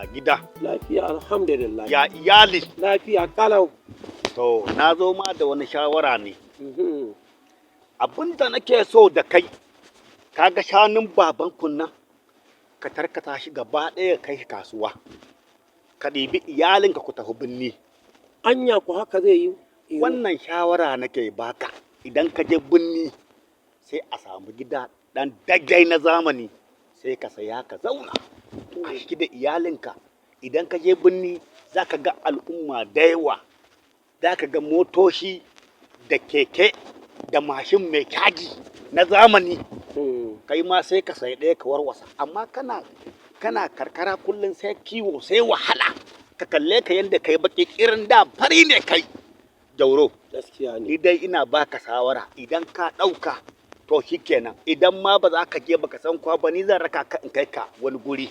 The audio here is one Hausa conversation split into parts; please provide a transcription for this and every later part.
Ya gida. Lafiya alhamdulillah. Ya iyali. Lafiya kalau. To, na zo ma da wani shawara ne. Abinda nake so da kai, kaga shanun baban kunnan, ka tarkata shi gaba ɗaya kai shi kasuwa. Ka ɗibi iyalinka ku tafi binni. Anya ku haka zai yi? Wannan shawara nake baka. Idan ka je binni, sai a samu gida ɗan dagai na zamani, sai ka saya ka zauna. Ka shi da iyalinka. Idan ka je binni, za ka ga al'umma da yawa. Za ka ga motoci da keke da mashin mai caji na zamani. Kai ma sai ka sai ɗaya ka warwasa. Amma kana karkara kullum sai kiwo sai wahala. Ka kalle ka yadda kai baki irin da fari ne kai. Jauro, gaskiya ne. ni dai ina baka shawara idan ka ɗauka to shikenan. Idan ma ba za ka je baka san kwa ba ni zan raka ka in kai ka wani guri.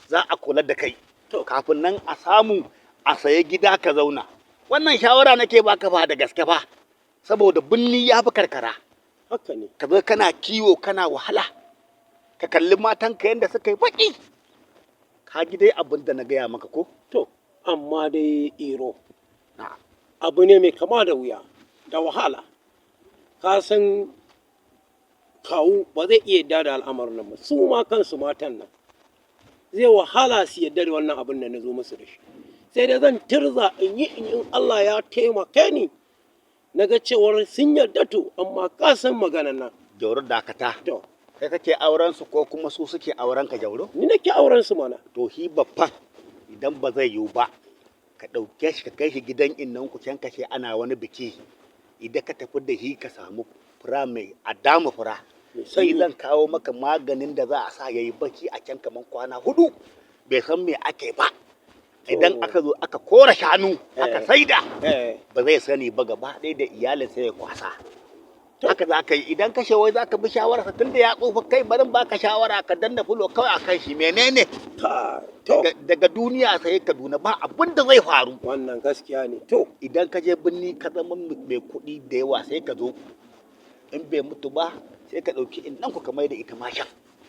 Za a kula da kai. To kafin nan a samu a saye gida ka zauna. Wannan shawara nake baka ba da gaske ba. Saboda binni ya fi karkara. Haka ne. Ka zo kana kiwo kana wahala. Ka kalli matanka yadda suka yi baki. Ka ji dai abin da na gaya maka ko? To, amma dai iro. Na'am. Abu ne mai kama da wuya, da wahala. Ka san kawu ba zai iya yadda da al'amarin nan ba. Su ma kansu matan nan. Zai wahala su yadda da wannan abin da na zo musu da shi. Sai dai zan tirza in Allah ya taimake ni. Na ga cewar sun yarda to, amma ka san maganan nan. Jauro dakata. To, Kai kake auren su ko kuma su suke auren ka, Jauro? ni nake auren su mana. To shi babban idan ba zai yiwu ba, ka ɗauke shi ka kai shi gidan innan ku can kashe ana wani biki. Idan ka tafi da shi ka samu fura mai adama fura. Sai zan kawo maka maganin da za a sa yayi bacci a can kaman kwana 4. Bai san me ake ba. Idan aka zo aka kora shanu aka saida, ba zai sani ba gaba ɗaya da iyalin sai ya kwasa. Haka za ka yi idan ka shawai za ka bi shawararsa tun da ya tsufa kai barin ba ka shawara ka danna fulo kawai a kan shi menene. Daga duniya sai Kaduna ba abin da zai faru. Wannan gaskiya ne. To, Idan ka je birni ka zama mai kuɗi da yawa sai ka zo. In bai mutu ba sai ka ɗauki in ɗan ku ka mai da ita ma shan.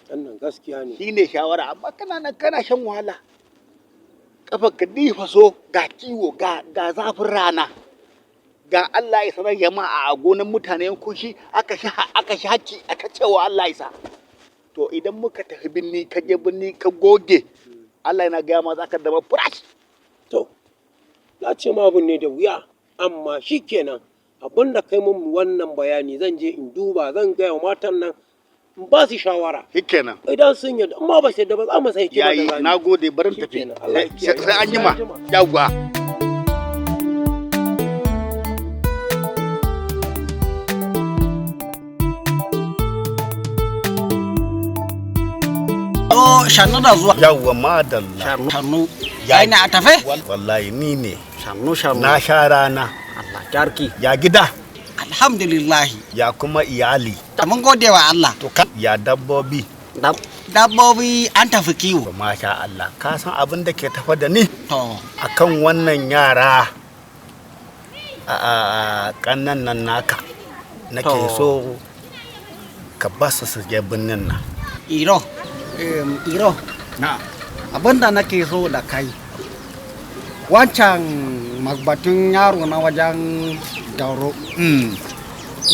wannan gaskiya ne. Shi ne shawara amma kana nan kana shan wahala. Kafa ka difa so ga kiwo ga zafin rana. Ga Allah ya sanar jama'a a gonan mutane kunshi aka shaki aka cewa Allah ya sa. To idan muka tafi binni ka je binni ka goge Allah yana gaya ma za ka zama fresh. To, na ce ma abin ne da wuya, amma shi kenan abin da kai mun wannan bayani zan je in duba zan gaya wa matan nan in ba su shawara. Shikenan. Idan sun yarda amma ba su yarda ba za mu sai kima da Yayi zani. na gode barin tafi. Shikenan, Allah ya kiyaye. Sai an jima. Yawwa. Shannu da zuwa. Yawwa madalla. Shannu. Kai ne a tafe? Wallahi ni ne. Shannu. Na sha rana. Allah jarki. Ya gida. Alhamdulillahi. Ya kuma iyali. Mun gode wa Allah. To ya dabbobi. Dabbobi an tafi kiwo. To masha Allah. Ka san abin da ke tafa da ni? To, Akan wannan yara a kannan nan naka. Nake To. so ka basu su je binnin nan. Iro. Iro. Na. Abinda nake so da kai. Wancan magbatun yaro na wajen Jauro.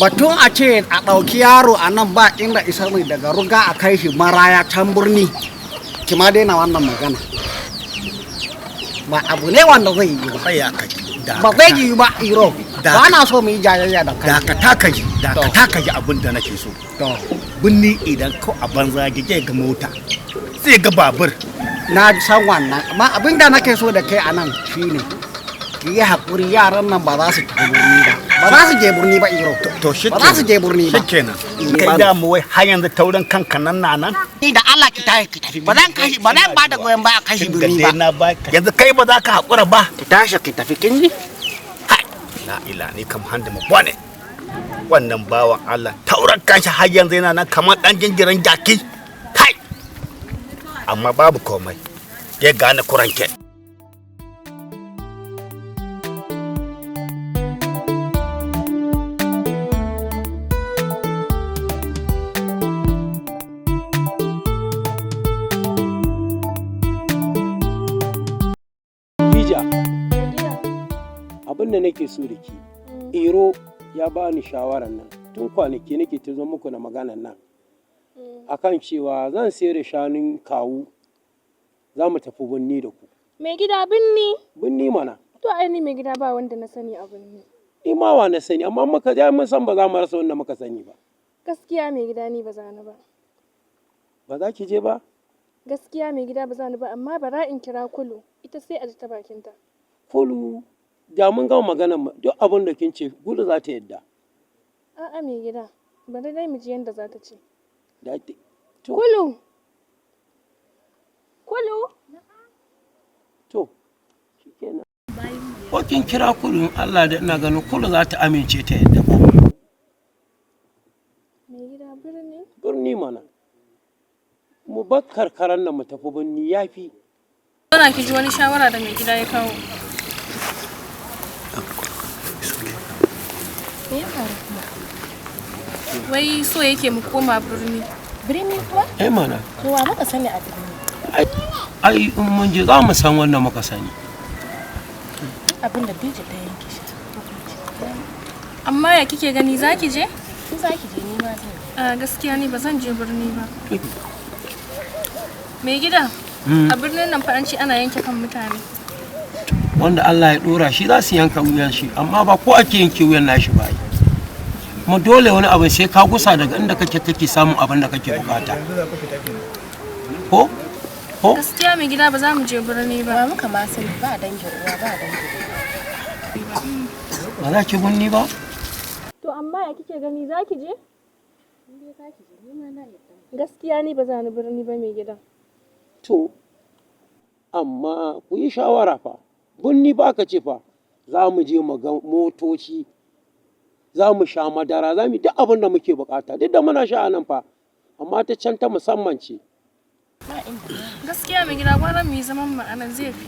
Batun a ce a ɗauki yaro a nan ba inda isa mai daga ruga a kai shi maraya can birni. Kima daina wannan magana. Ba abu ne wanda zai yi ba. Tsaya ka ji. Ba zai yi ba Iro. Ba na so mu yi jayayya da kai. Dakata ka ji abin da nake so. To, Binni idan ko a banza gije ga mota. Sai ga babur. na san wannan. Amma abin da nake so da kai a nan shine ki yi haƙuri yaran nan ba za su tafi birni ba. Ba za su je birni ba Iro. To shi Ba za su je birni ba. Shikenan. Kai da mu wai har yanzu taurin kanka nan na nan. Ni da Allah ki tafi. Ba zan ba da goyon baya kashi birni ba. Na ba yanzu kai ba za ka haƙura ba. Ki tashi ki tafi kin ji? Hai. La ila ni kam handa mu bane. Wannan bawan Allah tauran kanshi har yanzu yana nan kamar dan jinjiran jaki. Hai. Amma babu komai. Ya gane kuranke. da nake so da ke iro ya bani shawarar nan tun kwanaki nake ta zo muku da maganar nan akan cewa zan sayar da shanun kawu za mu tafi binni da ku. Mai gida binni? Binni mana. To ai ni mai gida ba wanda na sani a binni. Ni ma wa na sani amma muka je mun san ba za mu rasa wanda muka sani ba. Gaskiya mai gida ni ba za ni ba. Ba za ki je ba? Gaskiya mai gida ba za ni ba amma bara in kira Kulu ita sai a ji ta bakinta. Kulu da mun gama maganar duk abin da kin ce Kulu za ta yadda. A'a mai gida bari dai mu ji yanda za ta ce. To. Kulu. Kulu. To. Shikenan. Ko kin kira Kulu Allah da ina ganin Kulu za ta amince ta yadda ba. Mai gida birni? Birni mana. Mu bar karkaran nan mu tafi birni yafi. Kana ki ji wani shawara da mai gida ya kawo. Me ya faru kuma? Wai so yake mu koma birni. Birni kuwa? Mana. Kowa muka sani a birni. Ai in mun je za mu san wannan muka sani. Abin da Bije ta yanke shi. Amma ya kike gani zaki je? Ki zaki je ni ma zan. A gaskiya ni ba zan je birni ba. Mai gida? A birnin nan fa an ce ana yanke kan mutane. Wanda Allah ya dora shi za su yanka wuyan shi amma ba ko ake yanke wuyan nashi ba. Kuma dole wani abu sai ka gusa daga inda kake samun abin da kake bukata. Ko? Ko? Gaskiya mai gida ba za mu je birni ba. Ba muka ma sani ba dangin uwa ba dangin uwa. Ba za ki gunni ba? To amma ya kike gani za ki je? Gaskiya ni ba za ni birni ba mai gida. To, amma ku yi shawara fa, bunni ba ka ce fa, za mu je mu ga motoci, za mu sha madara, za mu duk abin da muke bukata, duk da muna sha nan fa, amma ta can ta musamman ce. Gaskiya mai gida gwara mu yi zaman mu anan zai fi.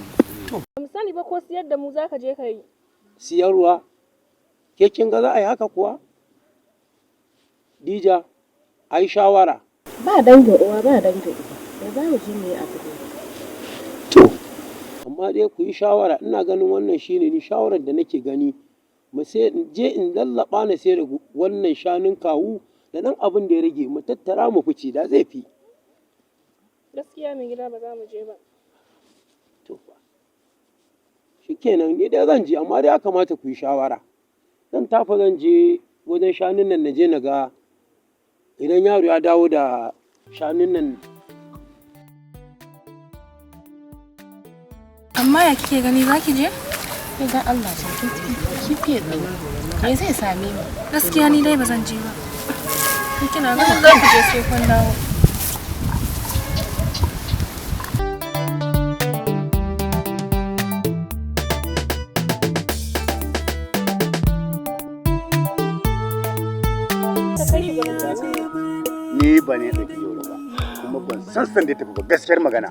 To. Ba mu sani ba ko siyar da mu za ka je ka yi. Siyarwa? Ke kin ga za a yi haka kuwa? Dija, a yi shawara. Ba dangin uwa ba dangin uba. Da za mu je mu yi abu. To, amma dai ku yi shawara, ina ganin wannan shine ni shawarar da nake gani. Mu sai in je in lallaba na sai da wannan shanun kawu da nan abin da ya rage mu tattara mu fice da zai fi. Gaskiya mai gida ba za mu je ba. To fa. Shikenan ni dai zan je amma dai ya kamata ku yi shawara. Zan tafa zan je wajen shanun nan na je na ga idan yaro ya dawo da shanun nan. Amma ya kike gani za ki je? Idan Allah ce ki fiye tsaye. Me zai same mu? Gaskiya ni dai ba zan je ba. Kina ganin za ku je sai kun dawo. Ni ba ne ɗauki Jauro ba, kuma ban san da ya tafi ba gaskiyar magana.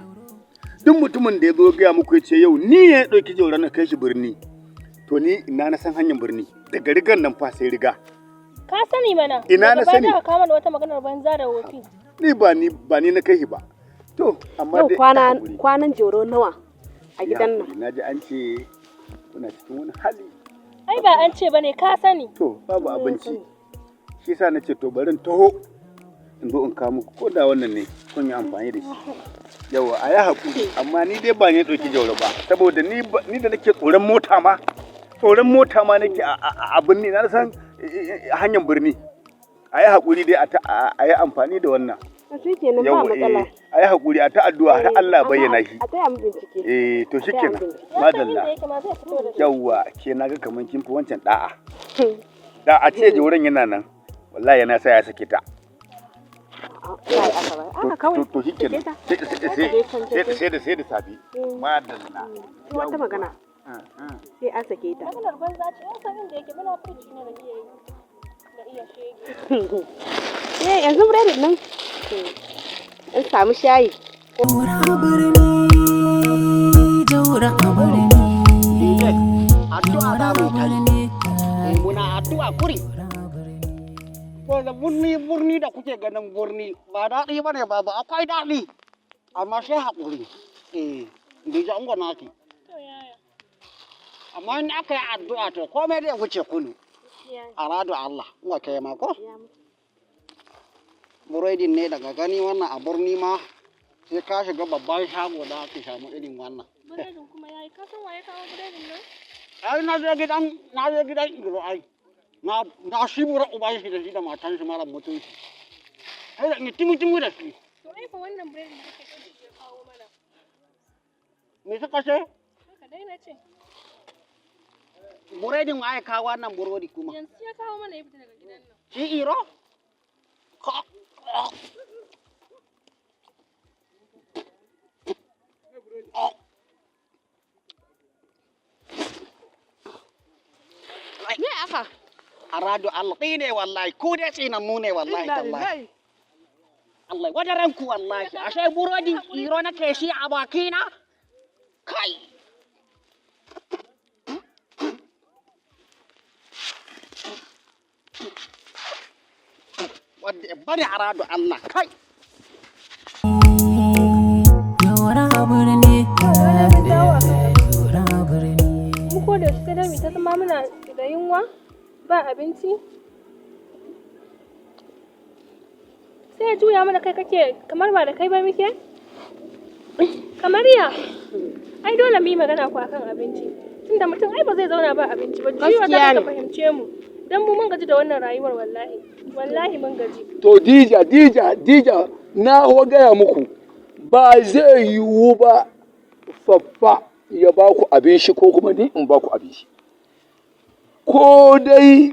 Duk mutumin da ya zo gaya muku ya ce yau ni ya ɗauki Jauro na kai shi birni, to ni ina na san hanyar birni daga rigar nan fa sai riga. Ka sani mana. Ina na sani. Ba ka kama da wata maganar banza da wofi. Ba ni na kai shi ba. To amma yau dai kwanan Jauro nawa a gidan nan. Na ji an ce kuna cikin wani hali. Ai ba an ce bane ka sani. To babu abinci. Shi yasa na ce to bari in taho in zo in kawo muku ko da wannan ne kun yi amfani da shi. Yawa a yi haƙuri amma ni dai ba ne ɗauki Jauro ba saboda ni da nake tsoron mota ma nake a birni na san hanyar birni. A yi haƙuri dai a yi amfani da wannan. Shi kenan ba matsala. A yi haƙuri a ta addu'a har Allah bayyana shi. A taya mu bincike. To shi kenan. Madalla. Yawwa ke na ga kamar kin fi wancan da'a. Da a ce Jauron yana nan wallahi yana sa ya sake ta. To shi kenan. Sai da sabi. Madalla. Wata magana. Sai an sake ta. Maganar banza ce yan sanin da yake muna furci ne da iya yi. Da iya shege. Yanzu biredin nan. In samu shayi. Addu'a da mu kai. Muna addu'a kuri. Wanda burni da kuke ganin burni ba daɗi ba ne ba akwai daɗi. Amma sai haƙuri. Dija ungo naki. amma in aka yi addu'a to komai zai wuce kunu aradu Allah wa kai ma ko buredin ne daga gani wannan aburni ma sai ka shiga babban shago da aka samu irin wannan Buredin kuma yayi, ka san waye kawo buredin nan? ai na je gidan iro ai na shibura uban shi da shi da matan shi mara mutunci ai da timu da shi To ai fa wannan buredin da kake kai ya kawo mana. me suka ce Haka dai na ce. buredin wa ya kawo wannan burodi kuma Yanzu ya kawo mana ya fita daga gidan nan. shi iro Me aka? aradu Allah ne wallahi ku dai tsinannu ne wallahi tallahi Allah wadaran ku wallahi ashe burodi iro nake shi a bakina kai wadda bari aradu Allah kai Mu ko da shi da mu ta zama muna da yunwa ba abinci. Sai ya juya mana kai kake kamar ba da kai ba muke? Kamar ya? Ai dole mu yi magana ku akan abinci. Tunda mutum ai ba zai zauna ba abinci ba. Jiya za ka fahimce mu. Dan mu mun gaji da wannan rayuwar wallahi. Wallahi mun gaji. To Dija na gaya muku ba zai yiwu ba faffa ya ba ku abin shi ko kuma ni in ba ku abin shi. Ko dai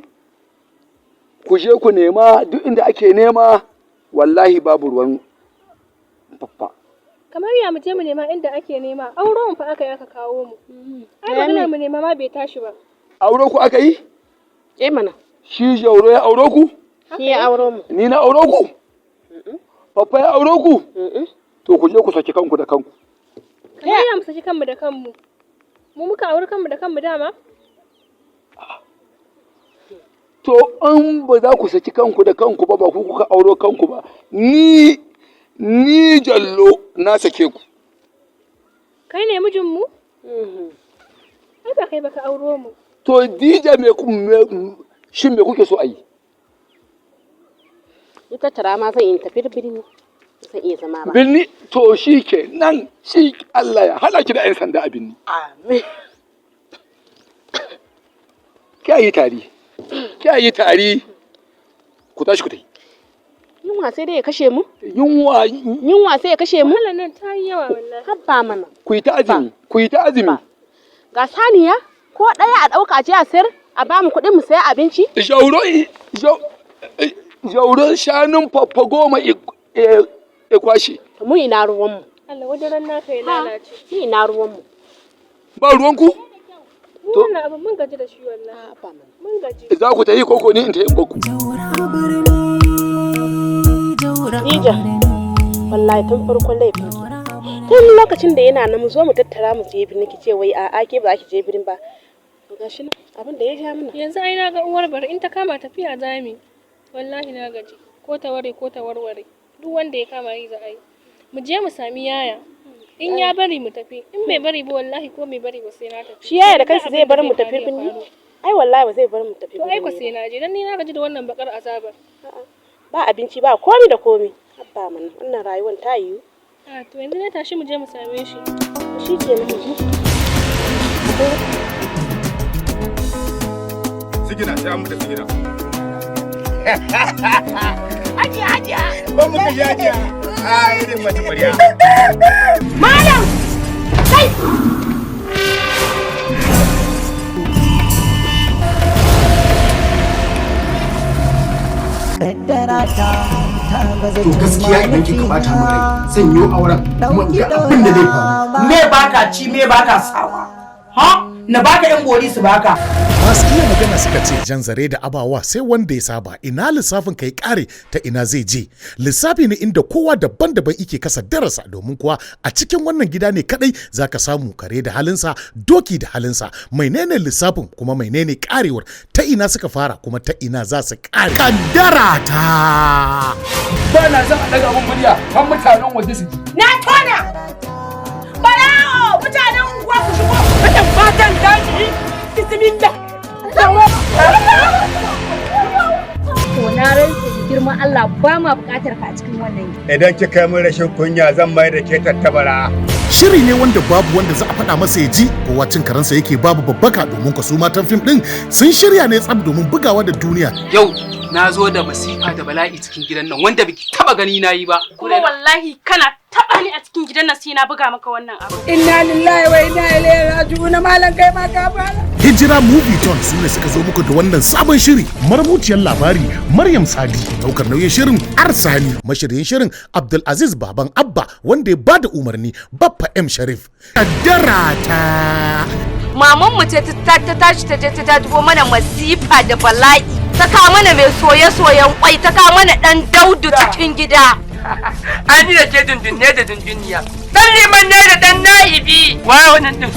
ku je ku nema duk inda ake nema wallahi babu ruwan faffa. Kamar ya mu je mu nema inda ake nema. Auren fa aka yi aka kawo mu. Ai maganar mu nema ma bai tashi ba. Auro ku aka yi? Mana. Shi Jauro ya auro ku? Shi ya auro mu. Ni na auro ku? Faffa ya auro ku? To ku je ku saki kanku da kanku. Kamar ya mu saki kanmu da kanmu. Mu muka auri kanmu da kanmu dama? To an ba za ku saki kanku da kanku ba ku kuka auro kanku ba. Ni Jallo na sake ku. Kai ne mijinmu? Ai ba kai baka auro mu. To Dija shin me kuke so a yi? Ita tara ma zan yi tafi birni. Zan iya zama ba. Birni to shi ke nan shi Allah ya hana ki da 'yan sanda a birni. Amin. Kya yi tari. Ku tashi ku tai. Yunwa sai dai ya kashe mu? Yunwa sai ya kashe mu? Wahalar nan ta yi yawa wallahi. Habba mana. ku yi ta azumi. Ga saniya ko ɗaya a ɗauka je a sayar a ba mu kuɗin mu saya abinci? Jauro shanun faffa 10 ya kwashe. Mu ina ruwan mu. Allah wadaran naka ya lalace. Mu ina ruwan mu. Ba ruwanku? Mu wannan abu mun gaji da shi wallahi. Mun gaji. Za ku ta yi koko ni in ta yi baku. Dija, wallahi tun farkon laifin tun lokacin da yana nan mu zo mu tattara mu je birni kice wai a'a ke ba ki je birnin ba. To gashi nan abin da ya ja mana. Yanzu ai na ga uwar bari in ta kama tafiya zami. Wallahi na gaji. Ko ta ware ko ta warware. Duk wanda ya kama yi za a yi. Mu je mu sami yaya. In ya bari mu tafi. In bai bari ba wallahi ko bai bari ba sai na tafi. Shi yaya da kansa zai bar mu tafi birni? Ai wallahi ba zai bar mu tafi To ai ko birni. sai na je dan ni na gaji da wannan bakar azaba. Ba abinci ba komi da komi. Habba mana wannan rayuwar ta yiwu. A to yanzu ne tashi mu je mu same shi. Shi ke nan. Sigina sai an da sigina. Hajiya. Ban muka ji hajiya. Irin mace ƙwarya. Malam! Kai! To gaskiya idan kika bata min rai zan yi auren kuma ga abin da zai faru. Me baka ci me baka sawa ha na baka yan bori su baka. Masu iya magana suka ce jan zare da abawa sai wanda ya saba, ina lissafin kai kare ta ina zai je. Lissafi ne inda kowa daban-daban ike kasa darasa, domin kuwa a cikin wannan gida ne kadai zaka samu kare da halinsa, doki da halinsa. Menene lissafin kuma menene karewar, ta ina suka fara kuma ta ina za su kare. Kaddara ta Ba na son a daga abin murya har mutanen waje su ji. Na tona barawo mutanen unguwa ku shigo. Wannan fatan daji mutumin da To na rantsa da girman Allah ba ma buƙatar ka a cikin wannan. Idan kika min rashin kunya zan mai da ke tattabara. Shiri ne wanda babu wanda za a faɗa masa ya ji kowa cin karansa yake babu babbaka domin ka su matan fim ɗin sun shirya ne tsab domin bugawa da duniya. Yau na zo da masifa da bala'i cikin gidan nan wanda biki taba gani na yi ba. Kuma wallahi kana taba ni a cikin gidan nan sai na buga maka wannan abu. Inna lillahi wa inna ilaihi raji'un malan kai ma ka fara. Hijira Movie Ton su ne suka zo muku da wannan sabon shiri. Marubuciyar labari Maryam Sadi, daukar nauyin shirin Arsani, mashiryin shirin Abdulaziz Baban Abba wanda ya bada umarni Baffa M Sharif. Kaddara ta. Maman mu ce ta tashi ta je ta dubo mana masifa da bala'i. Ta kawo mana mai soye-soyen kwai, ta kawo mana dan Daudu cikin gida. An yi da ke dundunne da dunduniya. Dan liman ne da dan na'ibi. Waye wannan din?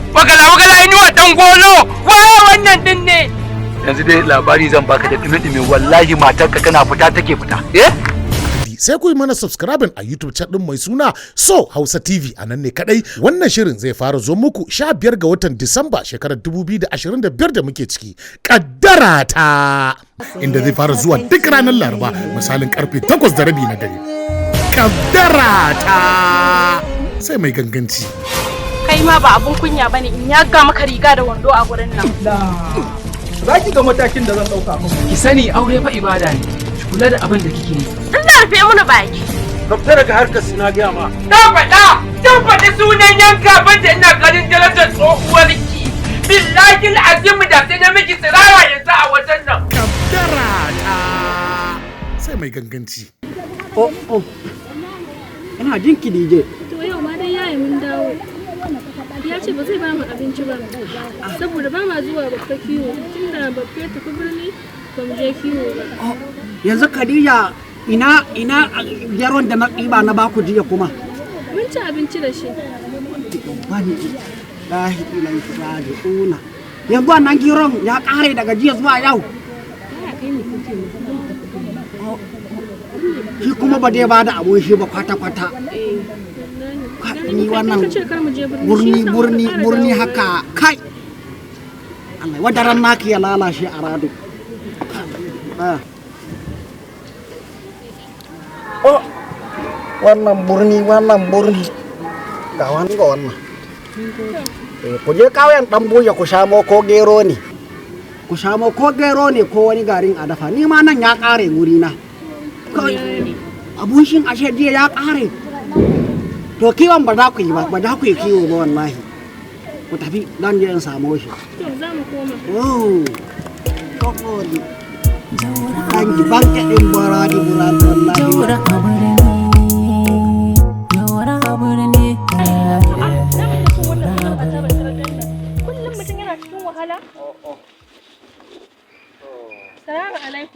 Wagala inuwa dan golo. Waye wannan din ne? Yanzu dai labari zan baka da dumi-dumi wallahi matarka tana fita take fita. Sai ku yi mana subscribing a YouTube chat din mai suna So Hausa TV, a nan ne kadai wannan shirin zai fara zo muku 15 ga watan Disamba shekarar 2025 da muke ciki. Kaddara ta inda zai fara zuwa duk ranar Laraba misalin karfe 8:30 na dare. Kaddara ta sai mai ganganci. Kai ma ba abun kunya bane in ya ga maka riga da wando a gurin nan. Za ki ga matakin da zan dauka muku. Ki sani aure fa ibada ne. Kula da abin da kike yi. Allah rufe mana baki. Ka fita daga harkar suna gaya ma. Dan faɗa sunan yanka banda ina ganin darajar tsohuwarki. Billahi al'azim da sai na miki tsirara yanzu a wajen nan. Kaddara ta sai mai ganganci. Ina jin ki DJ. To yau ma dai yayi mun dawo. Ya ce ba zai ba mu abinci ba. Saboda ba ma zuwa babba kiwo. Tunda babba ya tafi birni ba mu je kiwo ba. Yanzu Khadija ina yaron da na ɗiba na baku jiya kuma. Mun ci abinci da shi. Wani lahi ilaihi raji'una. Yanzu wannan giron ya ƙare daga jiya zuwa yau. Shi kuma ba dai ba da abun shi ba kwata-kwata. Ni wannan burni haka kai. Allah wadaran naki ya lalashe a rado. Wannan burni ga wannan. Ku je kauyen dan buya ku shamo ko gero ne. Ku shamo ko gero ne ko wani garin a dafa. Ni ma nan ya kare guri na. Abun shin ashe jiya ya kare. To kiwon ba za ku yi ba za ku yi kiwo ba wallahi. Ku tafi dan je in samu shi. To za mu koma. Kokoli. Dangi banke din baradi bulan wallahi.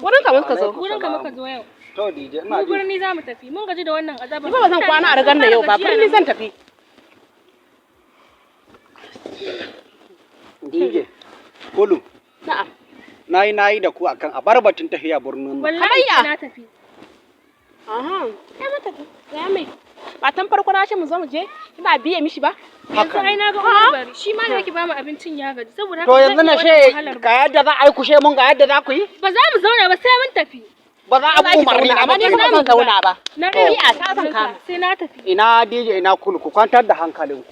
Wurin ka muka zo. Wurin ka muka zo yau. To DJ Mu birni za mu tafi. Mun gaji da wannan azaba. Ni ba zan kwana a rigar da yau ba. Birni zan tafi. DJ Kulu. Na'am. Nayi da ku akan a bar batun tafiya birnin. Wallahi na tafi. Aha. Kai mu tafi. Ya mai. Ba tan farko na ce mu zo mu je. Ina biye mishi ba. Yanzu ai na ga Umar shi ma da yake ba mu abincin ya gaji saboda haka. To yanzu na she ga yadda za a yi kushe mun ga yadda za ku yi? Ba za mu zauna ba sai mun tafi. Ba za a bi umarni na ba. Ni ba zan zauna ba. Na rai a ta zan kama. Sai na tafi. Ina DJ ina Kulu ku kwantar da hankalinku.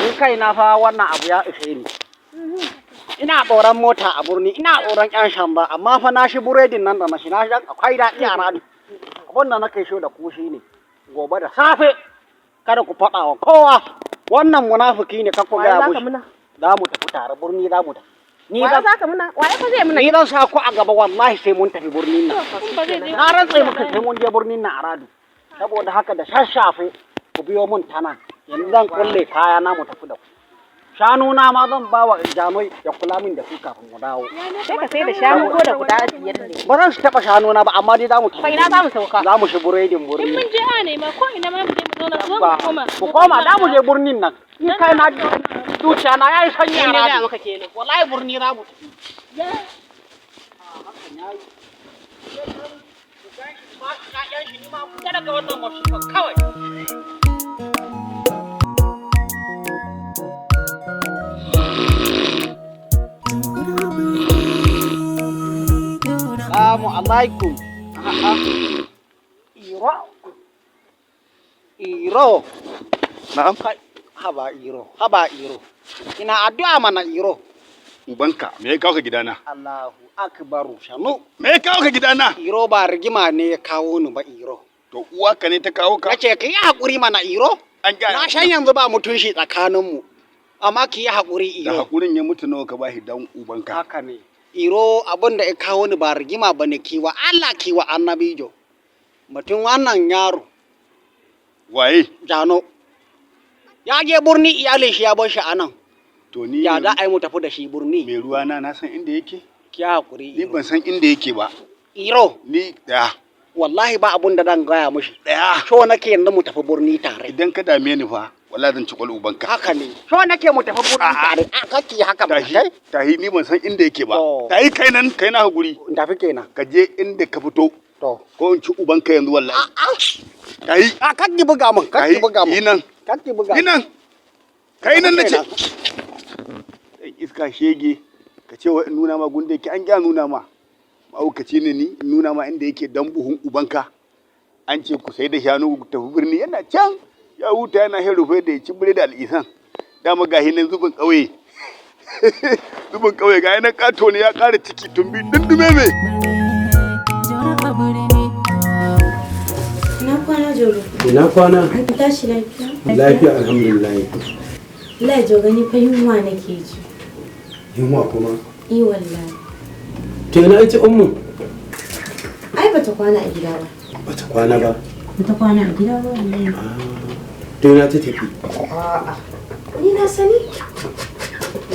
Ni kai na fa wannan abu ya ishe ni. Ina tsoron mota a birni, ina tsoron ƴan shamba, amma fa na shi buredin nan da na shi na shi akwai daɗi a rani. Abin da nake so da ku shi ne, gobe da safe kada ku faɗa wa kowa wannan munafiki ne kakku gaya mushi. Za mu tafi tare birni za mu tafi. Ni zan sa ku a gaba wallahi sai mun tafi birnin nan. Na rantse maka sai mun je birnin nan a radu. Saboda haka da sassafe ku biyo mun tana. Yanzu zan kulle kaya na mu tafi da ku. Shanu na ma zan ba wa Janoi ya kula min da su kafin mu dawo. Sai ka sai da shanu ko da guda biyar ne. Ba zan shi taɓa shanu na ba amma dai za mu tafi. Ina za mu sauka. Za mu shi buredin birni. In mun je a ne ma ko ina ma mu je mu zauna zo mu koma. Ku koma za mu je birnin nan. Ni kai na zuciya na yayi sanyi a rana. Ina maka kenan. Wallahi birni za mu tafi. Kawai. Assalamu alaikum. Iro. Iro. Na'am. Haba Iro. Haba Iro. Ina addu'a mana Iro. Ubanka, me ya kawo ka gidana? Allahu akbaru shanu. Me ya kawo ka gidana? Iro ba rigima ne ya kawo ni ba Iro. To uwarka ne ta kawo ka? Nace ka yi hakuri mana Iro. Na shan yanzu ba mutunci tsakaninmu. Amma ki yi hakuri Iro. Da hakurin ya mutu nawa ka bashi dan ubanka. Haka ne. Iro abin da ya kawo ni ba rigima ba ne kiwa Allah kiwa annabijo. Mutum wannan yaro. Waye? Jano. Ya je burni iyalin shi ya bar shi a nan. To ni ya da ai mu tafi da shi burni. Me ruwa na san inda yake? Ki hakuri. Ni ban san inda yake ba. Iro. Ni da. Wallahi ba abun da zan gaya mishi. Daya. So nake yanzu mu tafi burni tare. Idan ka dame ni fa, wallahi zan ci kwal ubanka. Haka ne. So nake mu tafi burni tare. A kake haka ba kai? Tahi ni ban san inda yake ba. Tahi kai nan kai na hakuri. Tafi kenan. Ka je inda ka fito. To. Ko in ci ubanka yanzu wallahi. Tahi. A kake buga min. Kake buga min. Yinan. Kake buga. Yinan. Kai nan nace. Iska shege. Ka ce wa in nuna ma gunde yake an gya nuna ma. Ma'aukaci ne ni in nuna ma inda yake dan buhun ubanka. An ce ku sai da shanu ku tafi birni yana can ya huta yana hin rufe da ya ci bire da al'isan dama ga nan zubin ƙauye zubin ƙauye ga nan ƙato ne ya ƙara ciki tumbi dundume me ina kwana Jauro ina kwana an tashi lafiya lafiya alhamdulillah wallahi Jauro ni fa yunwa nake ji yunwa kuma wallahi to ina ita ummu ai bata kwana a gida ba bata kwana ba bata kwana a gida ba to ina ta tafi a'a ni na sani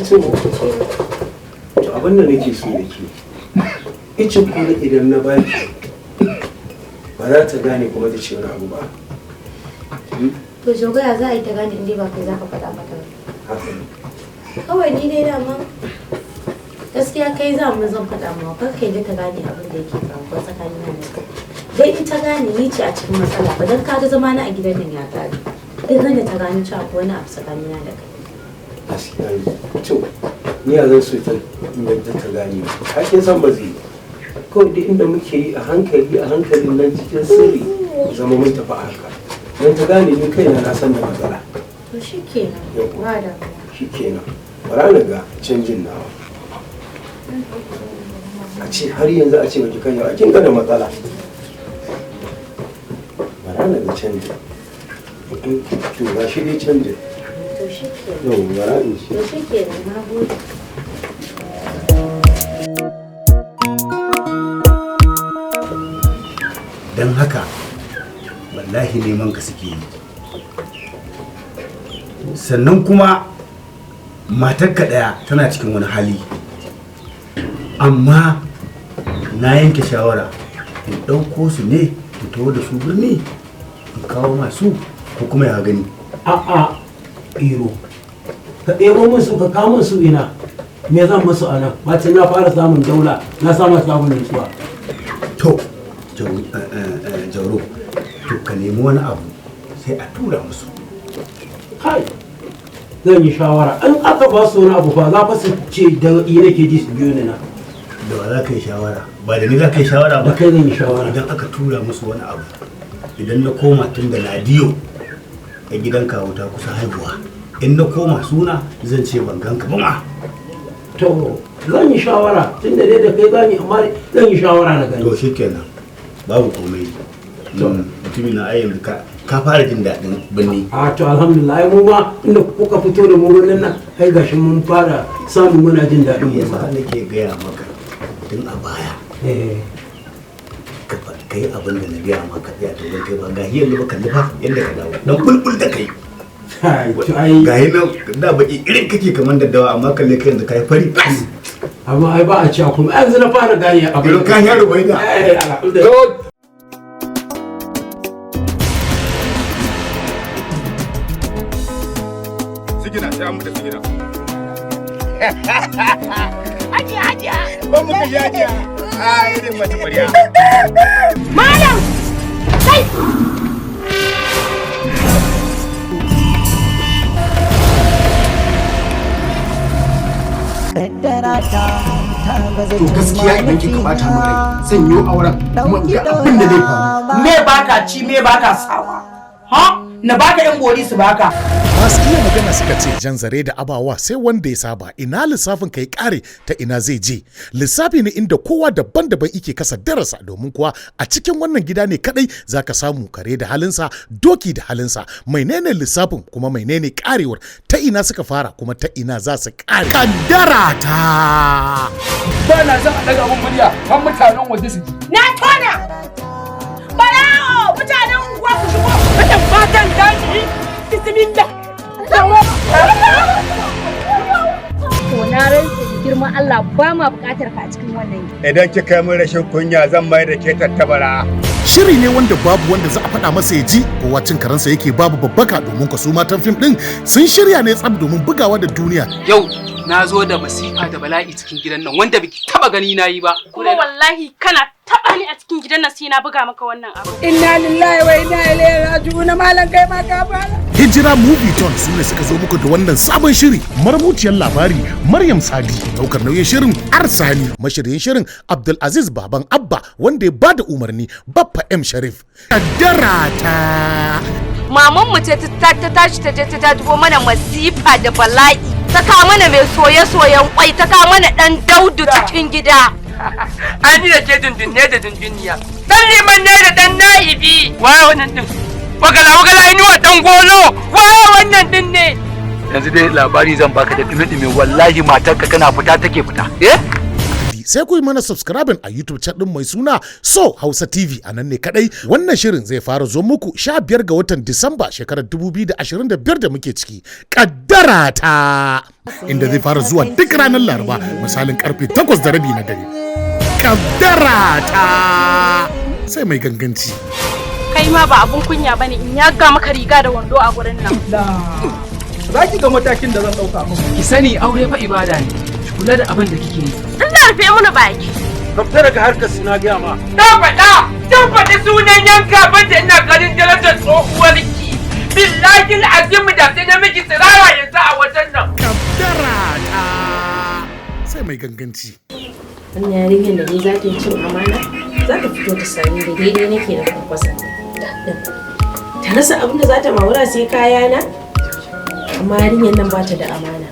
to abin da nake so da ke icin kuma idan na baki ba za ta gane kuma ta ce wani abu ba to shugaya za a yi ta gane inda ba kai za ka faɗa mata ba kawai ni dai dama gaskiya kai za mu zan faɗa ma kar kai da ta gane abin da yake faruwa tsakanin na da kai dai in ta gane ni ce a cikin matsala ba dan kaga zama na a gidan nan ya gane duk da ta gane cewa akwai wani abu tsakanin na da kai gaskiya ne to ni a zan so ta yadda ta gane ka kin san ba zai kawai duk inda muke yi a hankali nan cikin sirri zama mun tafi a haka dan ta gane ni kaina na san da matsala to shikenan ba da shikenan bara na ga canjin nawa a ce har yanzu a ce baki kan yau a kin ga da matsala bara na ga canjin to ga shi dai canjin to shikenan yau bara in shi to shikenan na gode don haka wallahi neman ka suke yi sannan kuma matarka ɗaya tana cikin wani hali amma na yanke shawara in ɗauko su ne in taho da su birni in kawo masu ko kuma ya gani a'a iro ka ɗebo musu ka kawo musu ina me zan musu a nan bacin na fara samun daula na samun nutsuwa to jauro to ka nemi wani abu sai a tura musu kai zan yi shawara in aka ba su wani abu fa za fa su ce da ina ke ji su biyo ni na da ba za ka yi shawara ba da ni za ka yi shawara ba kai zan yi shawara idan aka tura musu wani abu idan na koma tun da ladiyo a gidan kawo ta kusa haihuwa in na koma suna zan ce ban ganka ba ma to zan yi shawara tun da dai da kai zan yi amma zan yi shawara na gani to shikenan babu komai mutumin na ayyan ka fara jin daɗin birni a to alhamdulillah mu ma inda kuka fito da mu birnin nan kai gashi mun fara samun muna jin daɗin mu yasa nake gaya maka tun a baya ka yi abin da na biya maka ya to kai ba ga yanzu ba kalli fa yadda ka dawo dan bulbul da kai ga yi nan da baki irin kake kamar daddawa amma kalle kai yanzu kai fari amma ai ba a cewa kuma yanzu na fara gane abin kan yaro bai da sigina sai an da sigina hajiya ban muka ji hajiya a irin mace bariya malam sai Kaddara ta to gaskiya idan kika bata min rai zan yi auren kuma ga abin da zai faru. Me baka ci me baka sawa? Ha? Na baka yan bori su baka. Masu iya magana suka ce jan zare da abawa sai wanda ya saba, ina lissafin kai kare ta ina zai je. Lissafi ne inda kowa daban-daban ike kasa darasa, domin kuwa a cikin wannan gida ne kadai zaka samu kare da halinsa, doki da halinsa. Menene lissafin kuma menene karewar, ta ina suka fara kuma ta ina za su kare. Kaddara ta ba na zan a daga abun murya har mutanen waje su ji. Na tona! Barawo! Mutanen unguwa ku shigo! Wannan matan daji! Bismillah! To na rantsa da girman Allah ba ma buƙatar ka a cikin wannan. Idan kika min rashin kunya zan mai da ke tattabara. Shiri ne wanda babu wanda za a faɗa masa ya ji, kowa cin karansa yake babu babbaka, domin ka su matan fim ɗin sun shirya ne tsab domin bugawa da duniya. Yau na zo da masifa da bala'i cikin gidan nan wanda biki taba gani na yi ba. Kuma wallahi kana taba ni a cikin gidan nan sai na buga maka wannan abu. Inna lillahi wa inna ilaihi raji'un. Malam kai ma ka fara. Hijira Movie Ton su ne suka zo muku da wannan sabon shiri. Marubuciyar labari Maryam Sadi, daukar nauyin shirin Arsani, mashiryin shirin Abdulaziz Baban Abba, wanda ya bada umarni Baffa M Sharif. Kaddara ta Maman mu ce ta tashi ta je ta dubo mana masifa da bala'i. Ta kawo mana mai soye-soyen kwai, ta kawo mana dan Daudu cikin gida. An yi da ke dundunne da dunduniya. Dan liman ne da dan na'ibi. Waye wannan din? Wagala inuwa dan golo. Waye wannan din ne? Yanzu dai labari zan baka da dumi-dumi, wallahi matarka kana fita take fita. sai ku yi mana subscribing a YouTube chat din mai suna So Hausa TV. A nan ne kadai wannan shirin zai fara zo muku 15 ga watan Disamba shekarar 2025 da muke ciki. Kaddara ta inda zai fara zuwa duk ranar Laraba misalin karfe 8:30 na dare. Kaddara ta sai mai ganganci. Kai ma ba abun kunya bane in ya ga maka riga da wando a gurin nan. Za ki ga matakin da zan dauka muku. Ki sani aure fa ibada ne. Kula da abin da kike yi. Allah rufe mana baki. Ka fita daga harkar suna gaya ma. Dan faɗa sunan yanka banda ina ganin darajar tsohuwarki. Billahi al'azim da sai na miki tsirara yanzu a wajen nan. Kaddara ta sai mai ganganci. Wannan yarinyar da ni za ta yi cin amana za ta fito ta sami da daidai nake da kwankwasa. Ta rasa abin da za ta mawura sai kayana, amma yarinyar nan ba ta da amana.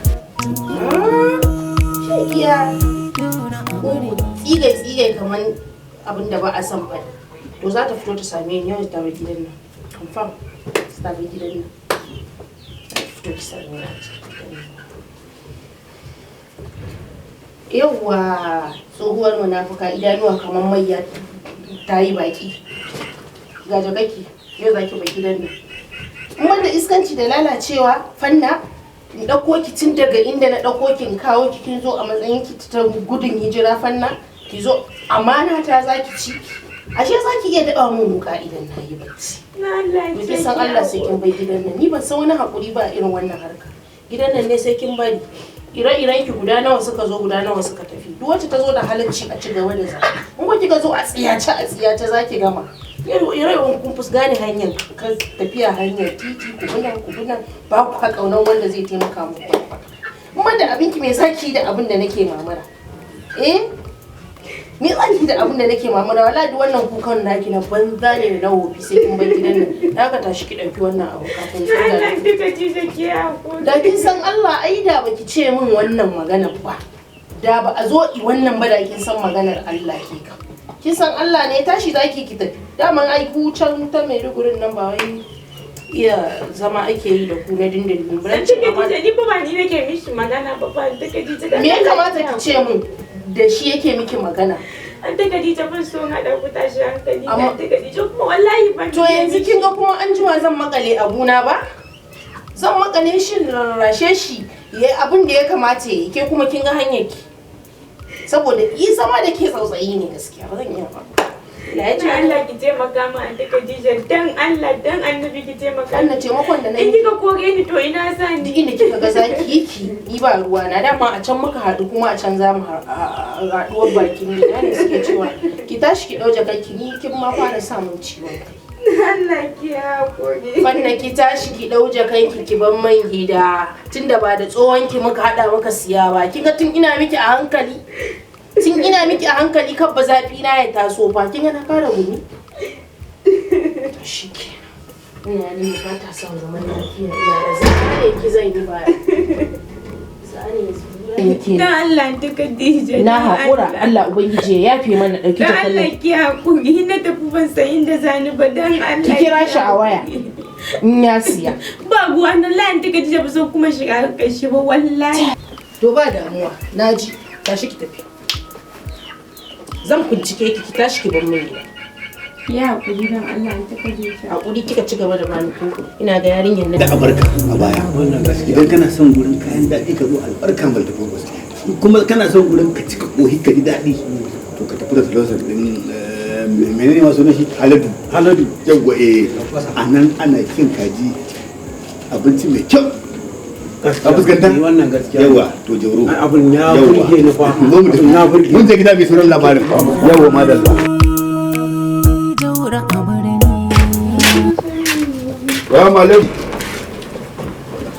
Iya tsigai kamar abin da ba a san ba. To za ta fito ta same ni yau ta bai gidan nan. Confirm ta bai gidan nan. Fito ta same ni. Yawwa tsohuwar munafuka idanuwa kamar mayya ta yi baki. Ga jagaki yau za ki bai gidan nan. Wanda iskanci da lalacewa fanna in ɗauko ki tun daga inda na ɗauko ki in kawo ki kin zo a matsayin ki ta gudun hijira fanna ki zo amana ta za ki ci. Ashe za ki iya daɓa mun wuka idan na yi bacci. Ki san Allah sai kin bai gidan nan. Ni ban san wani haƙuri ba irin wannan harka. Gidan nan ne sai kin bari. Ire-iren ki guda nawa suka zo guda nawa suka tafi. Duk wacce ta zo da halacci a ci gaba da za. In ko kika zo a tsiyace za ki gama. Ire-iren kun gane hanyar tafiya hanyar titi kubunan ba ku kaunan wanda zai taimaka muku. Kuma da abinki mai zaki da abin da nake mamara. Me zaki da abin da nake mamara wallahi duk wannan kukan naki na banza ne da wofi sai kin bar gidan nan. Da ka tashi ki dauki wannan abu kafin ki da kin san Allah ai da baki ce min wannan maganar ba. Da ba a zo wannan ba da kin san maganar Allah ke ka. Kin san Allah ne tashi zaki ki tafi. Daman ai ku can ta Maiduguri nan ba wai iya zama ake yi da ku na dindindin ba. Ni ba ni nake mishi magana ba ba da Khadija. Me ya kamata ki ce mun da shi yake miki magana? An ta Khadija ban so hada ku tashi hankali da Khadija kuma wallahi ban. To yanzu kin ga kuma an jima zan makale abuna ba? Zan makale shi rarrashe shi yayi abin da ya kamata yayi ke kuma kin ga hanyar ki. Saboda yi zama da ke tsautsayi ne gaskiya ba zan iya ba. Allah ki taimaka ma an ta Khadija dan Allah dan Annabi ki taimaka. Allah taimakon da nayi. In kika kore ni to ina sa ni. Inda kika ga zaki ni ba ruwa na dama a can muka haɗu kuma a can za mu haɗuwar bakin ni ne suke cewa ki tashi ki ɗauje kanki ni kin ma fara samun ciwon kai. Allah ki hakuri. Fanna ki tashi ki ɗauje kanki ki ban man gida tunda ba da tsohon ki muka haɗa muka siya ba kin ga tun ina miki a hankali tun ina miki a hankali kan ba zafi na ya taso ba kin ga na fara gumi shike ina ne ba ta son zaman lafiya ina da zai ki zan yi ba Dan Allah ta Khadija. Na haƙura Allah ubangiji ya yafe mana ɗauki ta kallon. Dan Allah ki haƙuri na tafi ban san inda zani ba dan Allah. Ki kira shi a waya. In ya siya. Babu wannan layin ta Khadija ba zan kuma shiga kashi ba wallahi. To ba damuwa naji tashi ki tafi. Zan bincike ki tashi ki bar min gida. Ya haƙuri dan Allah ta Khadija. Haƙuri kika ci gaba da bani koko. Ina ga yarinyar nan. Da albarka a baya. Wannan gaskiya. Idan kana son gurin kayan daɗi ka zo albarkan bai tafi ba. Kuma kana son gurin ka cika kohi ka ji daɗi. To ka tafi da filosof din menene masu na shi haladu yawwa a nan ana cin kaji abinci mai kyau a fuskanta wannan gaskiya yawa to Jauro abun ya burge ni fa mun je gida mai sauran labarin yawa madalla salamu alaikum